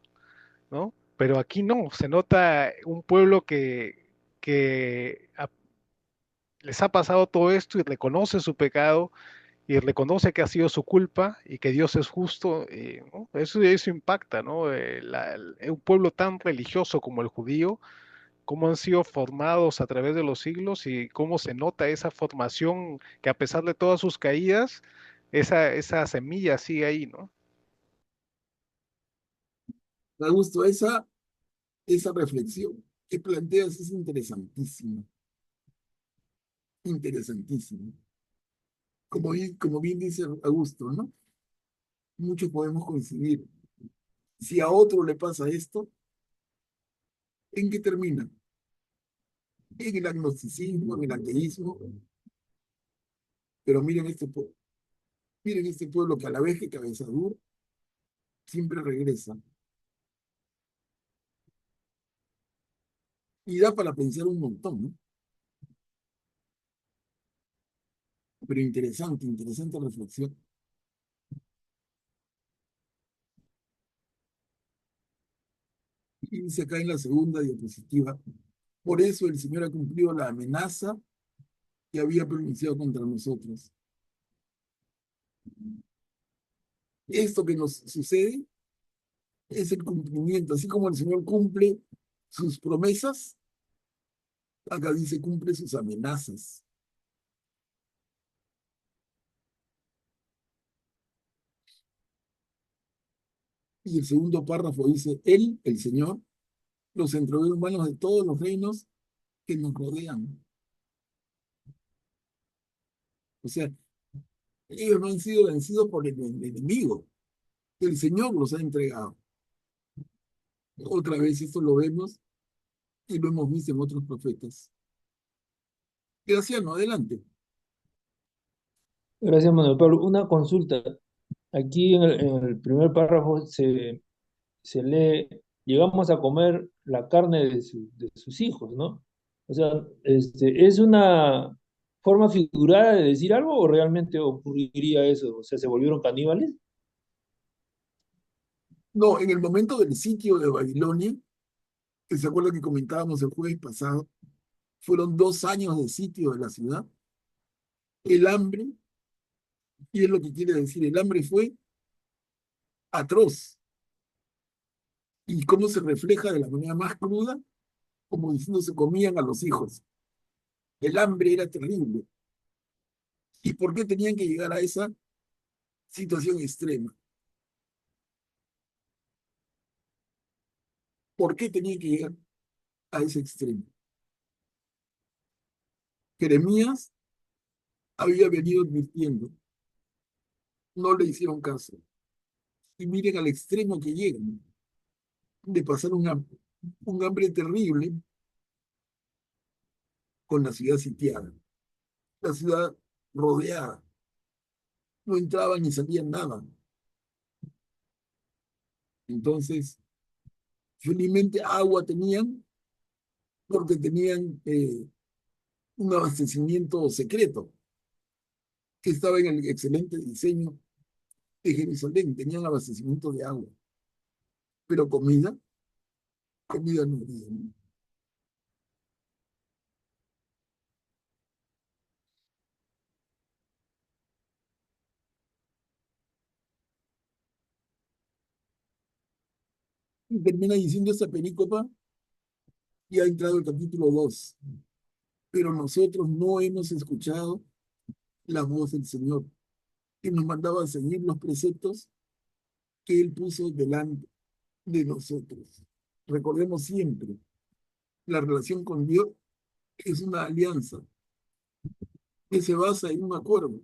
¿no? Pero aquí no, se nota un pueblo que les ha pasado todo esto y reconoce su pecado y reconoce que ha sido su culpa y que Dios es justo, ¿no? Eso impacta, ¿no? Un pueblo tan religioso como el judío, cómo han sido formados a través de los siglos y cómo se nota esa formación que a pesar de todas sus caídas, esa semilla sigue ahí, ¿no? Augusto, esa reflexión que planteas es interesantísima, interesantísima. Como bien dice Augusto, ¿no? Muchos podemos coincidir. Si a otro le pasa esto, ¿en qué termina? En el agnosticismo, en el ateísmo. Pero miren este pueblo que a la vez que cabeza dura, siempre regresa. Y da para pensar un montón, ¿no? Pero interesante reflexión. Y dice acá en la segunda diapositiva, por eso el Señor ha cumplido la amenaza que había pronunciado contra nosotros. Esto que nos sucede es el cumplimiento, así como el Señor cumple sus promesas, acá dice cumple sus amenazas. Y el segundo párrafo dice, Él, el Señor, los entregó en manos de todos los reinos que nos rodean. O sea, ellos no han sido vencidos por el enemigo. El Señor los ha entregado. Otra vez esto lo vemos y lo hemos visto en otros profetas. Graciano, adelante. Gracias, Manuel Pablo. Una consulta. Aquí en el primer párrafo se lee, llegamos a comer la carne de sus hijos, ¿no? O sea, es una forma figurada de decir algo o realmente ocurriría eso? O sea, ¿se volvieron caníbales? No, en el momento del sitio de Babilonia, que se acuerda que comentábamos el jueves pasado, fueron 2 años de sitio de la ciudad. El hambre, y es lo que quiere decir, el hambre fue atroz. ¿Y cómo se refleja de la manera más cruda? Como diciendo, se comían a los hijos. El hambre era terrible. ¿Y por qué tenían que llegar a esa situación extrema? ¿Por qué tenían que llegar a ese extremo? Jeremías había venido advirtiendo, no le hicieron caso. Y miren al extremo que llegan, de pasar un hambre terrible con la ciudad sitiada, la ciudad rodeada. No entraban ni salían nada. Entonces, felizmente agua tenían porque tenían un abastecimiento secreto que estaba en el excelente diseño de Jerusalén. Tenían abastecimiento de agua, pero comida no había, ¿no? Y termina diciendo esta perícopa y ha entrado el capítulo 2. Pero nosotros no hemos escuchado la voz del Señor, que nos mandaba a seguir los preceptos que Él puso delante de nosotros. Recordemos siempre, la relación con Dios es una alianza que se basa en un acuerdo,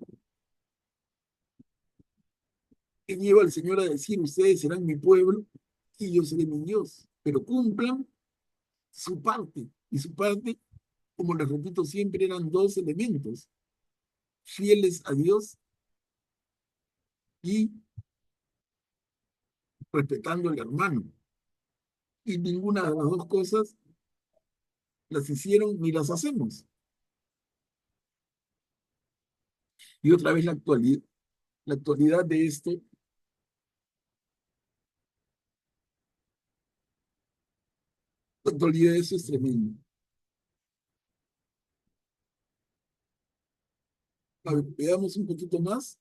que lleva al Señor a decir, ustedes serán mi pueblo y yo seré mi Dios, pero cumplan su parte. Y su parte, como les repito siempre, eran 2 elementos: fieles a Dios y respetando al hermano. Y ninguna de las dos cosas las hicieron ni las hacemos. Y otra vez la actualidad la actualidad de eso es tremenda. A ver, veamos un poquito más.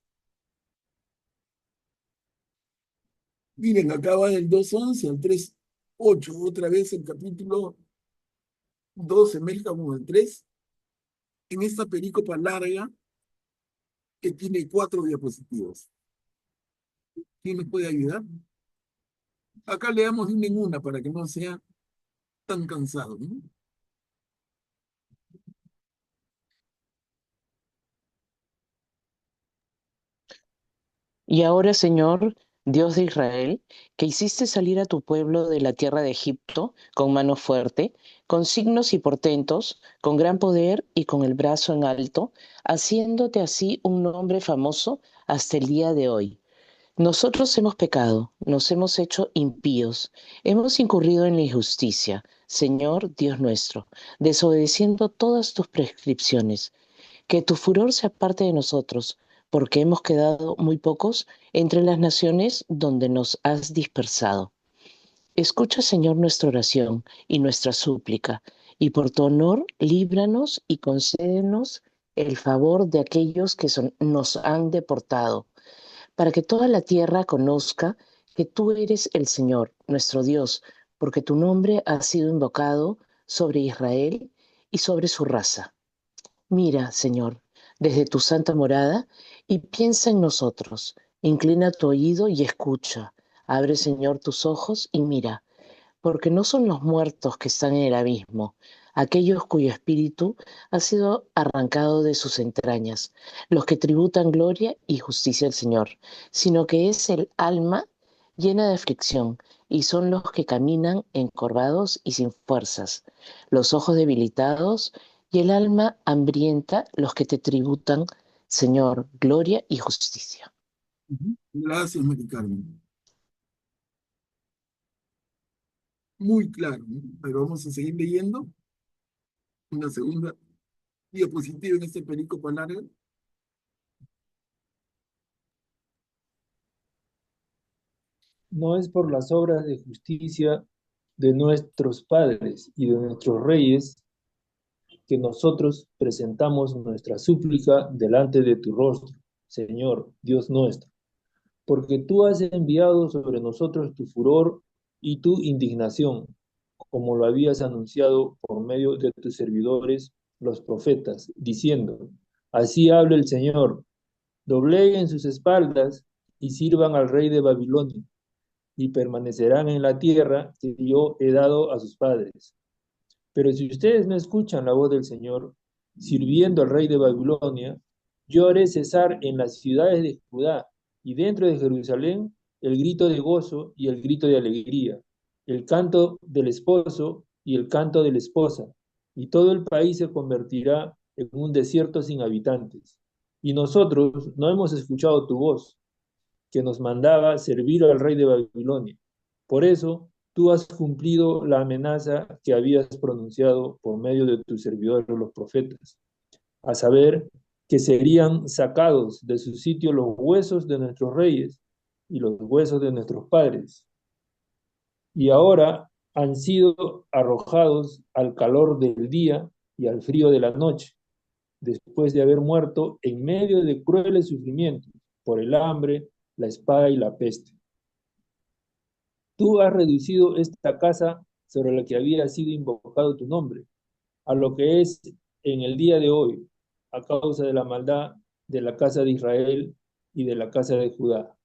Miren, acaba del 2:11 al 3:8, otra vez el capítulo 2 se mezcla con el 3, en esta perícopa larga que tiene 4 diapositivas. ¿Quién nos puede ayudar? Acá leamos de una en una para que no sea tan cansado, ¿no? Y ahora, Señor, Dios de Israel, que hiciste salir a tu pueblo de la tierra de Egipto con mano fuerte, con signos y portentos, con gran poder y con el brazo en alto, haciéndote así un nombre famoso hasta el día de hoy. Nosotros hemos pecado, nos hemos hecho impíos, hemos incurrido en la injusticia, Señor Dios nuestro, desobedeciendo todas tus prescripciones. Que tu furor se aparte de nosotros, porque hemos quedado muy pocos entre las naciones donde nos has dispersado. Escucha, Señor, nuestra oración y nuestra súplica, y por tu honor líbranos y concédenos el favor de aquellos que nos han deportado, para que toda la tierra conozca que tú eres el Señor, nuestro Dios, porque tu nombre ha sido invocado sobre Israel y sobre su raza. Mira, Señor, desde tu santa morada y piensa en nosotros. Inclina tu oído y escucha. Abre, Señor, tus ojos y mira, porque no son los muertos que están en el abismo, aquellos cuyo espíritu ha sido arrancado de sus entrañas, los que tributan gloria y justicia al Señor, sino que es el alma llena de aflicción, y son los que caminan encorvados y sin fuerzas, los ojos debilitados y el alma hambrienta, los que te tributan, Señor, gloria y justicia. Gracias, Mari Carmen. Muy claro, ¿no? Pero vamos a seguir leyendo una segunda diapositiva en este pericopo largo. No es por las obras de justicia de nuestros padres y de nuestros reyes que nosotros presentamos nuestra súplica delante de tu rostro, Señor, Dios nuestro, porque tú has enviado sobre nosotros tu furor y tu indignación, como lo habías anunciado por medio de tus servidores, los profetas, diciendo, así habla el Señor, dobleguen sus espaldas y sirvan al rey de Babilonia, y permanecerán en la tierra que yo he dado a sus padres. Pero si ustedes no escuchan la voz del Señor, sirviendo al rey de Babilonia, yo haré cesar en las ciudades de Judá y dentro de Jerusalén el grito de gozo y el grito de alegría, el canto del esposo y el canto de la esposa, y todo el país se convertirá en un desierto sin habitantes. Y nosotros no hemos escuchado tu voz, que nos mandaba servir al rey de Babilonia. Por eso, tú has cumplido la amenaza que habías pronunciado por medio de tus servidores los profetas, a saber, que serían sacados de su sitio los huesos de nuestros reyes y los huesos de nuestros padres. Y ahora han sido arrojados al calor del día y al frío de la noche, después de haber muerto en medio de crueles sufrimientos por el hambre, la espada y la peste. Tú has reducido esta casa sobre la que había sido invocado tu nombre, a lo que es en el día de hoy, a causa de la maldad de la casa de Israel y de la casa de Judá.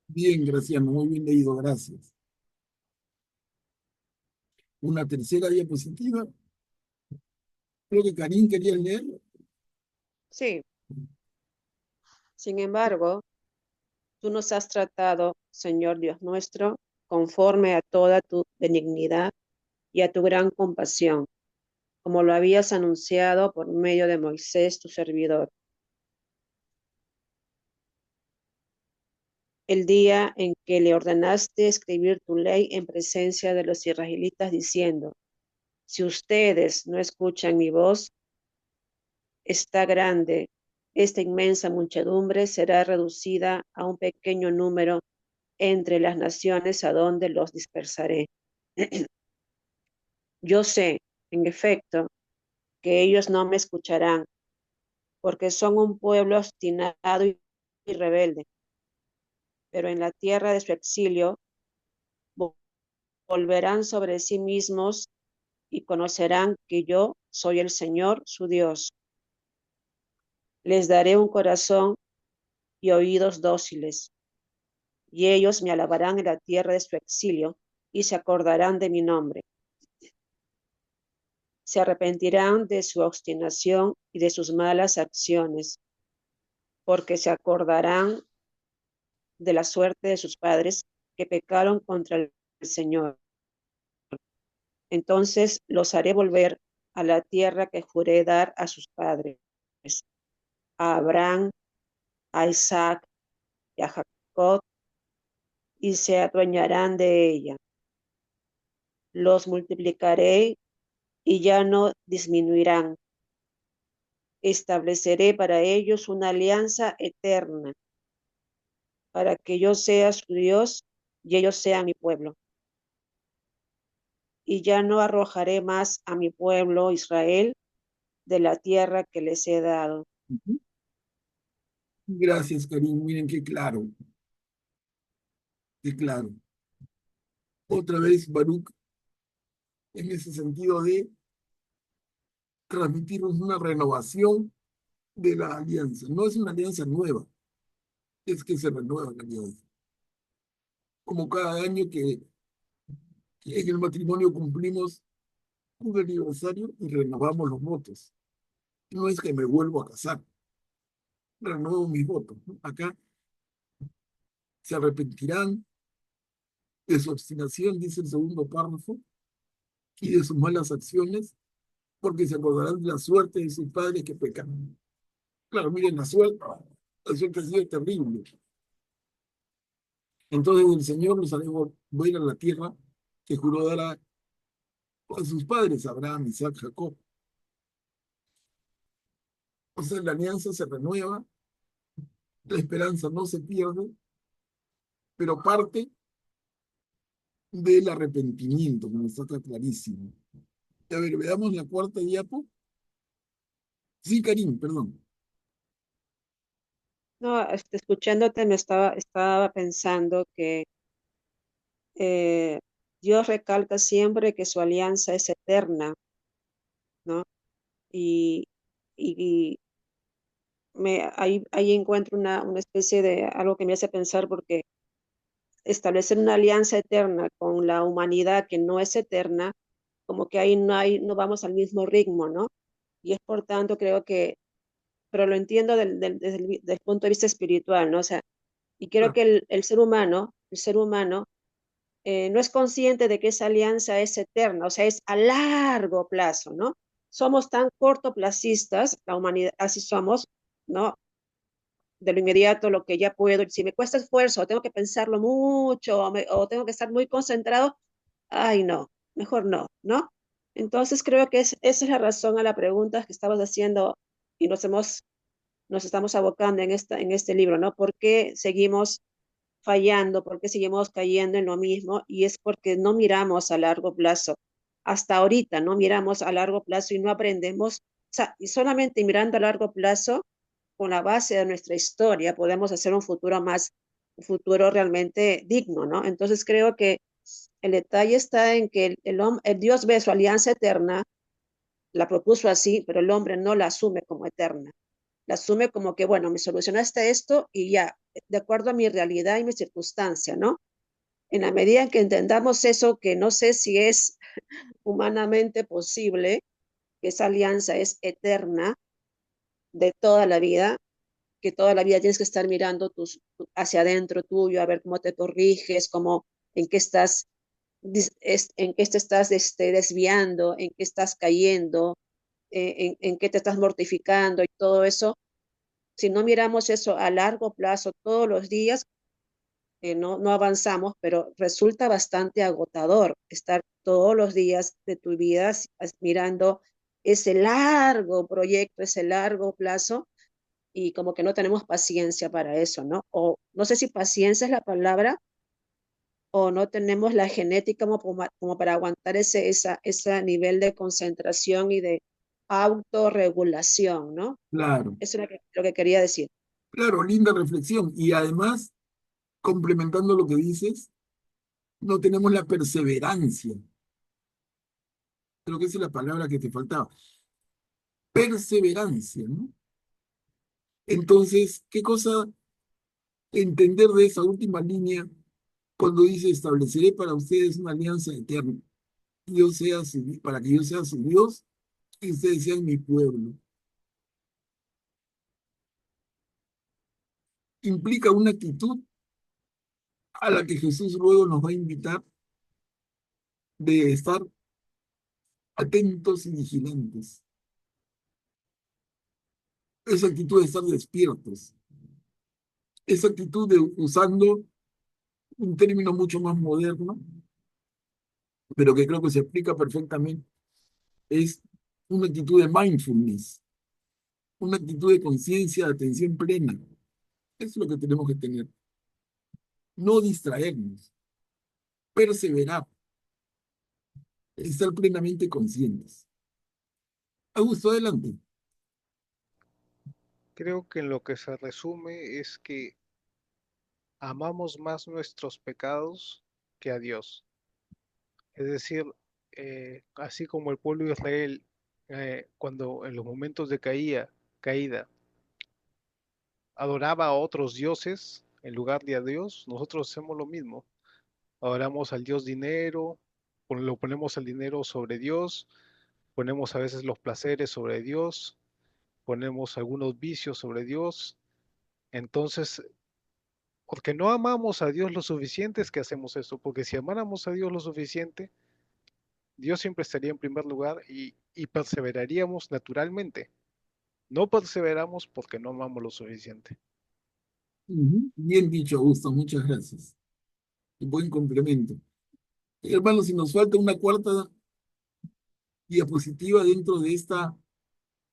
Bien, Graciano, muy bien leído, gracias. Una tercera diapositiva. Creo que Karim quería leer. Sí, sin embargo, tú nos has tratado, Señor Dios nuestro, conforme a toda tu benignidad y a tu gran compasión, como lo habías anunciado por medio de Moisés, tu servidor. El día en que le ordenaste escribir tu ley en presencia de los israelitas, diciendo, si ustedes no escuchan mi voz, esta inmensa muchedumbre será reducida a un pequeño número entre las naciones a donde los dispersaré. Yo sé, en efecto, que ellos no me escucharán, porque son un pueblo obstinado y rebelde, pero en la tierra de su exilio volverán sobre sí mismos y conocerán que yo soy el Señor, su Dios. Les daré un corazón y oídos dóciles, y ellos me alabarán en la tierra de su exilio y se acordarán de mi nombre. Se arrepentirán de su obstinación y de sus malas acciones, porque se acordarán de la suerte de sus padres que pecaron contra el Señor. Entonces los haré volver a la tierra que juré dar a sus padres, a Abraham, a Isaac y a Jacob, y se adueñarán de ella. Los multiplicaré y ya no disminuirán. Estableceré para ellos una alianza eterna, para que yo sea su Dios y ellos sean mi pueblo. Y ya no arrojaré más a mi pueblo Israel de la tierra que les he dado. Gracias, Karim. Miren qué claro. Qué claro. Otra vez, Baruch, en ese sentido de transmitirnos una renovación de la alianza. No es una alianza nueva, es que se renueva la alianza. Como cada año que en el matrimonio cumplimos un aniversario y renovamos los votos. No es que me vuelvo a casar, renuevo mis votos, ¿no? Acá se arrepentirán de su obstinación, dice el segundo párrafo, y de sus malas acciones, porque se acordarán de la suerte de sus padres que pecan. Claro, miren, la suerte ha sido terrible. Entonces el Señor los hará volver a la tierra que juró dar a sus padres, Abraham, Isaac, Jacob. O sea, la alianza se renueva, la esperanza no se pierde, pero parte del arrepentimiento, como está acá clarísimo. A ver, veamos la cuarta diapo. Sí, Karim, perdón. No, escuchándote estaba pensando que Dios recalca siempre que su alianza es eterna, ¿no? Y, y ahí encuentro una especie de algo que me hace pensar porque establecer una alianza eterna con la humanidad que no es eterna, como que ahí no vamos al mismo ritmo, ¿no? Y es por tanto, creo que, pero lo entiendo desde el punto de vista espiritual, ¿no? O sea, y creo Claro, que el ser humano no es consciente de que esa alianza es eterna, o sea, es a largo plazo, ¿no? Somos tan cortoplacistas, la humanidad, así somos, ¿no? De lo inmediato, lo que ya puedo, si me cuesta esfuerzo, o tengo que pensarlo mucho, o tengo que estar muy concentrado, ay, no, mejor no, ¿no? Entonces creo que esa es la razón a la pregunta que estabas haciendo y nos estamos abocando en este libro, ¿no? ¿Por qué seguimos fallando? ¿Por qué seguimos cayendo en lo mismo? Y es porque no miramos a largo plazo. Hasta ahorita no miramos a largo plazo y no aprendemos, o sea, y solamente mirando a largo plazo, con la base de nuestra historia, podemos hacer un futuro realmente digno, ¿no? Entonces creo que el detalle está en que el Dios ve su alianza eterna, la propuso así, pero el hombre no la asume como eterna. La asume como que, bueno, me solucionaste esto y ya, de acuerdo a mi realidad y mi circunstancia, ¿no? En la medida en que entendamos eso, que no sé si es humanamente posible, que esa alianza es eterna de toda la vida, que toda la vida tienes que estar mirando hacia adentro tuyo, a ver cómo te corriges, en qué estás, en qué te estás desviando, en qué estás cayendo, en qué te estás mortificando y todo eso. Si no miramos eso a largo plazo todos los días, no avanzamos, pero resulta bastante agotador estar todos los días de tu vida mirando ese largo proyecto, ese largo plazo, y como que no tenemos paciencia para eso, ¿no? O no sé si paciencia es la palabra, o no tenemos la genética como para aguantar ese nivel de concentración y de autorregulación, ¿no? claro, Eso es lo que quería decir. claro, linda reflexión. Y además, complementando lo que dices, no tenemos la perseverancia. Creo que esa es la palabra que te faltaba. Perseverancia, ¿no? Entonces, ¿qué cosa entender de esa última línea cuando dice estableceré para ustedes una alianza eterna? Para que yo sea su Dios y ustedes sean mi pueblo. Implica una actitud a la que Jesús luego nos va a invitar de estar atentos y vigilantes. Esa actitud de estar despiertos. Esa actitud de, usando un término mucho más moderno, pero que creo que se explica perfectamente, es una actitud de mindfulness, una actitud de conciencia, de atención plena. Eso es lo que tenemos que tener. No distraernos, perseverar, estar plenamente conscientes. Augusto, adelante. Creo que en lo que se resume es que amamos más nuestros pecados que a Dios. Es decir, así como el pueblo de Israel, cuando en los momentos de caída, adoraba a otros dioses en lugar de a Dios, nosotros hacemos lo mismo. Adoramos al Dios dinero, lo ponemos el dinero sobre Dios, ponemos a veces los placeres sobre Dios, ponemos algunos vicios sobre Dios. Entonces, porque no amamos a Dios lo suficiente es que hacemos esto, porque si amáramos a Dios lo suficiente, Dios siempre estaría en primer lugar y perseveraríamos naturalmente. No perseveramos porque no amamos lo suficiente. Bien dicho, Augusto, muchas gracias. Buen complemento. Hermanos, si nos falta una cuarta diapositiva dentro de esta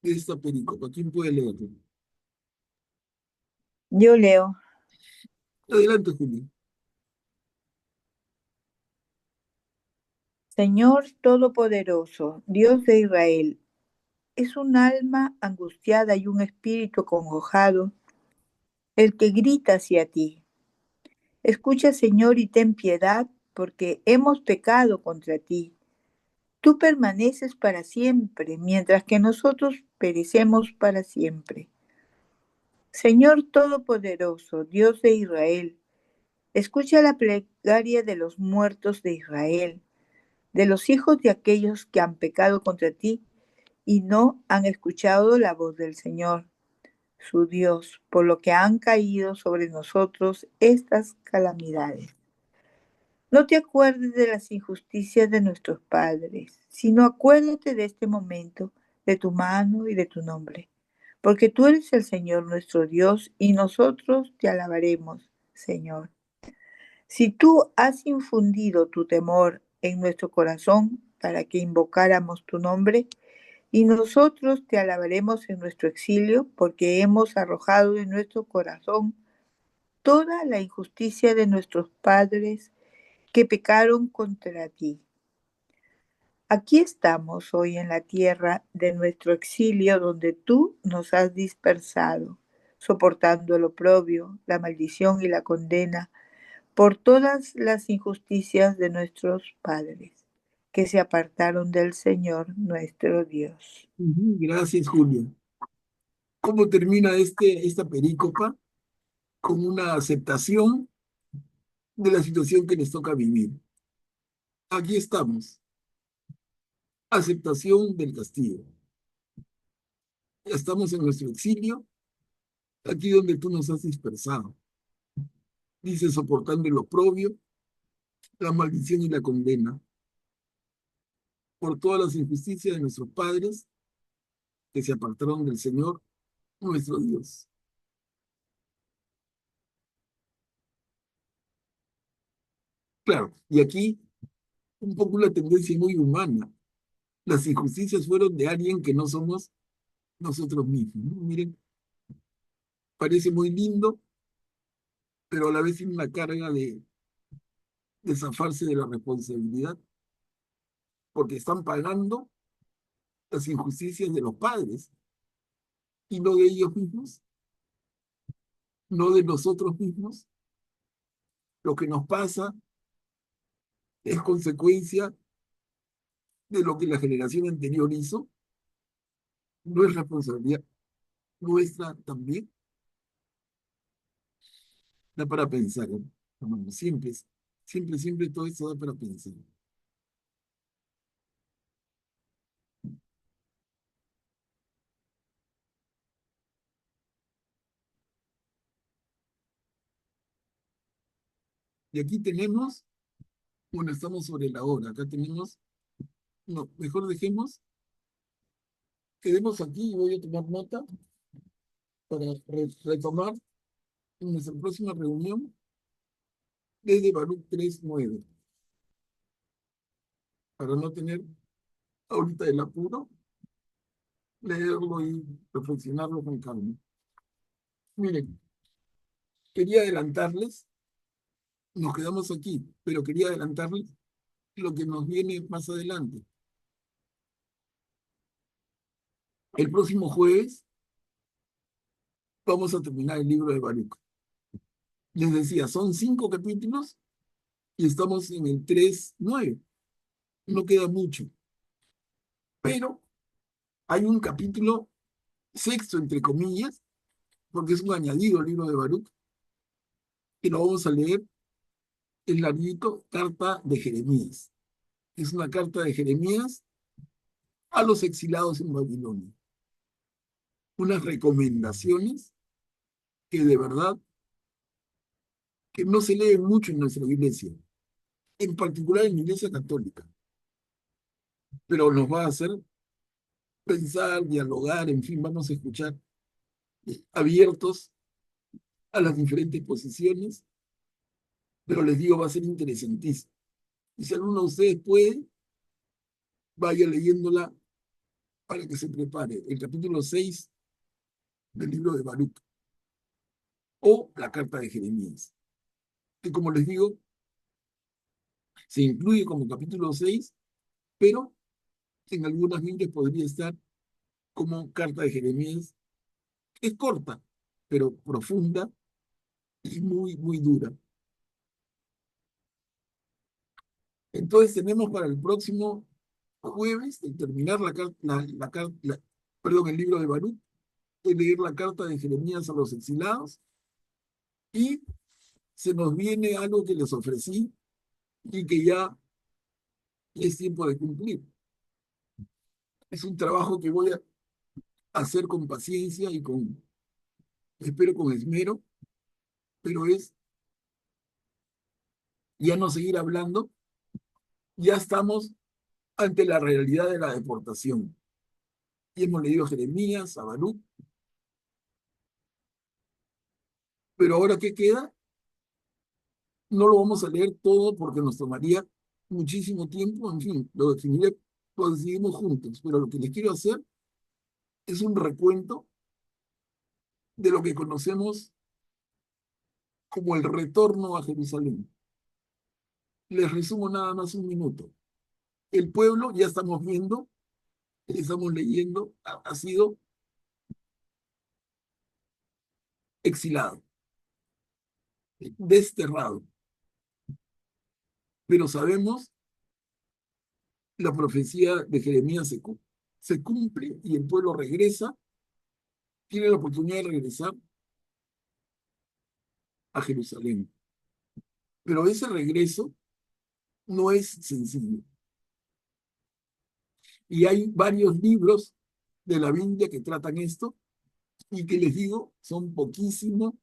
de esta pericopa? ¿Quién puede leerlo? Yo leo. Adelante, Julio. Señor Todopoderoso, Dios de Israel, es un alma angustiada y un espíritu acongojado el que grita hacia ti. Escucha, Señor, y ten piedad, porque hemos pecado contra ti. Tú permaneces para siempre, mientras que nosotros perecemos para siempre. Señor Todopoderoso, Dios de Israel, escucha la plegaria de los muertos de Israel, de los hijos de aquellos que han pecado contra ti y no han escuchado la voz del Señor, su Dios, por lo que han caído sobre nosotros estas calamidades. No te acuerdes de las injusticias de nuestros padres, sino acuérdate de este momento, de tu mano y de tu nombre, porque tú eres el Señor nuestro Dios y nosotros te alabaremos, Señor. Si tú has infundido tu temor en nuestro corazón para que invocáramos tu nombre, y nosotros te alabaremos en nuestro exilio, porque hemos arrojado de nuestro corazón toda la injusticia de nuestros padres que pecaron contra ti. Aquí estamos hoy en la tierra de nuestro exilio, donde tú nos has dispersado, soportando el oprobio, la maldición y la condena por todas las injusticias de nuestros padres, que se apartaron del Señor nuestro Dios. Gracias, Julio. ¿Cómo termina esta perícopa? Con una aceptación de la situación que les toca vivir. Aquí estamos. Aceptación del castigo. Ya estamos en nuestro exilio, aquí donde tú nos has dispersado. Dice, soportando el oprobio, la maldición y la condena por todas las injusticias de nuestros padres que se apartaron del Señor, nuestro Dios. Claro, y aquí un poco una tendencia muy humana. Las injusticias fueron de alguien que no somos nosotros mismos, ¿no? Miren, parece muy lindo, pero a la vez tiene una carga de zafarse de la responsabilidad, porque están pagando las injusticias de los padres y no de ellos mismos, no de nosotros mismos. Lo que nos pasa es consecuencia de lo que la generación anterior hizo, no es responsabilidad nuestra también. Da para pensar, ¿no? Hermano, siempre, siempre, siempre todo esto da para pensar. Y aquí tenemos, bueno, estamos sobre la hora, acá tenemos, no, mejor dejemos, quedemos aquí y voy a tomar nota para retomar en nuestra próxima reunión desde Baruch 3:9, para no tener ahorita el apuro, leerlo y reflexionarlo con calma. Miren, quería adelantarles, nos quedamos aquí, pero quería adelantarles lo que nos viene más adelante. El próximo jueves vamos a terminar el libro de Baruch. Les decía, son 5 capítulos y estamos en el 3:9. No queda mucho. Pero hay un capítulo sexto, entre comillas, porque es un añadido al libro de Baruch, que lo vamos a leer, el larguito, carta de Jeremías. Es una carta de Jeremías a los exilados en Babilonia. Unas recomendaciones que de verdad que no se leen mucho en nuestra iglesia, en particular en la iglesia católica, pero nos va a hacer pensar, dialogar, en fin, vamos a escuchar abiertos a las diferentes posiciones, pero les digo, va a ser interesantísimo. Y si alguno de ustedes puede, vaya leyéndola para que se prepare el capítulo 6 del libro de Baruch o la carta de Jeremías, que como les digo, se incluye como capítulo 6, pero en algunas Biblias podría estar como carta de Jeremías. Es corta, pero profunda y muy, muy dura. Entonces tenemos para el próximo jueves de terminar el libro de Baruch, de leer la carta de Jeremías a los exilados, y se nos viene algo que les ofrecí y que ya es tiempo de cumplir. Es un trabajo que voy a hacer con paciencia y espero con esmero, pero es ya no seguir hablando. Ya estamos ante la realidad de la deportación. Y hemos leído Jeremías, a Baruch, pero ahora ¿qué queda? No lo vamos a leer todo porque nos tomaría muchísimo tiempo, en fin, lo decidimos juntos, pero lo que les quiero hacer es un recuento de lo que conocemos como el retorno a Jerusalén. Les resumo nada más un minuto. El pueblo, ya estamos viendo, estamos leyendo, ha sido exilado, desterrado. Pero sabemos, la profecía de Jeremías se cumple y el pueblo regresa, tiene la oportunidad de regresar a Jerusalén. Pero ese regreso no es sencillo. Y hay varios libros de la Biblia que tratan esto y que les digo, son poquísimo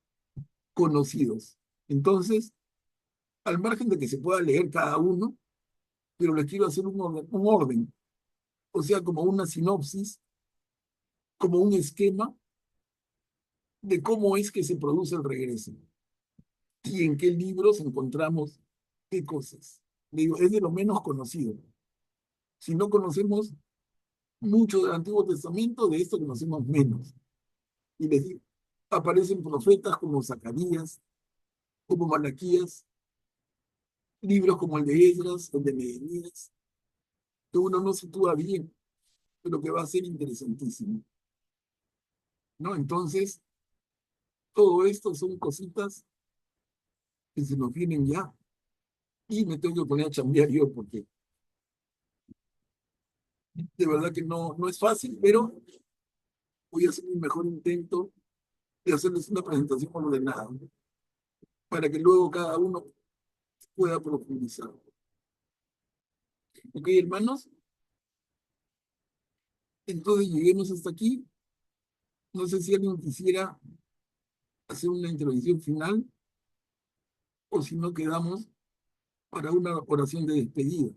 conocidos. Entonces, al margen de que se pueda leer cada uno, pero les quiero hacer un orden, o sea, como una sinopsis, como un esquema de cómo es que se produce el regreso y en qué libros encontramos qué cosas. Digo, es de lo menos conocido. Si no conocemos mucho del Antiguo Testamento, de esto conocemos menos. Y les digo, aparecen profetas como Zacarías, como Malaquías, libros como el de Esdras, el de Nehemías, que uno no sitúa bien, pero que va a ser interesantísimo, ¿no? Entonces, todo esto son cositas que se nos vienen ya, y me tengo que poner a chambear yo, porque de verdad que no es fácil, pero voy a hacer mi mejor intento de hacerles una presentación ordenada, ¿no? Para que luego cada uno pueda profundizar. Ok, hermanos, entonces lleguemos hasta aquí. No sé si alguien quisiera hacer una introducción final o si no quedamos para una oración de despedida.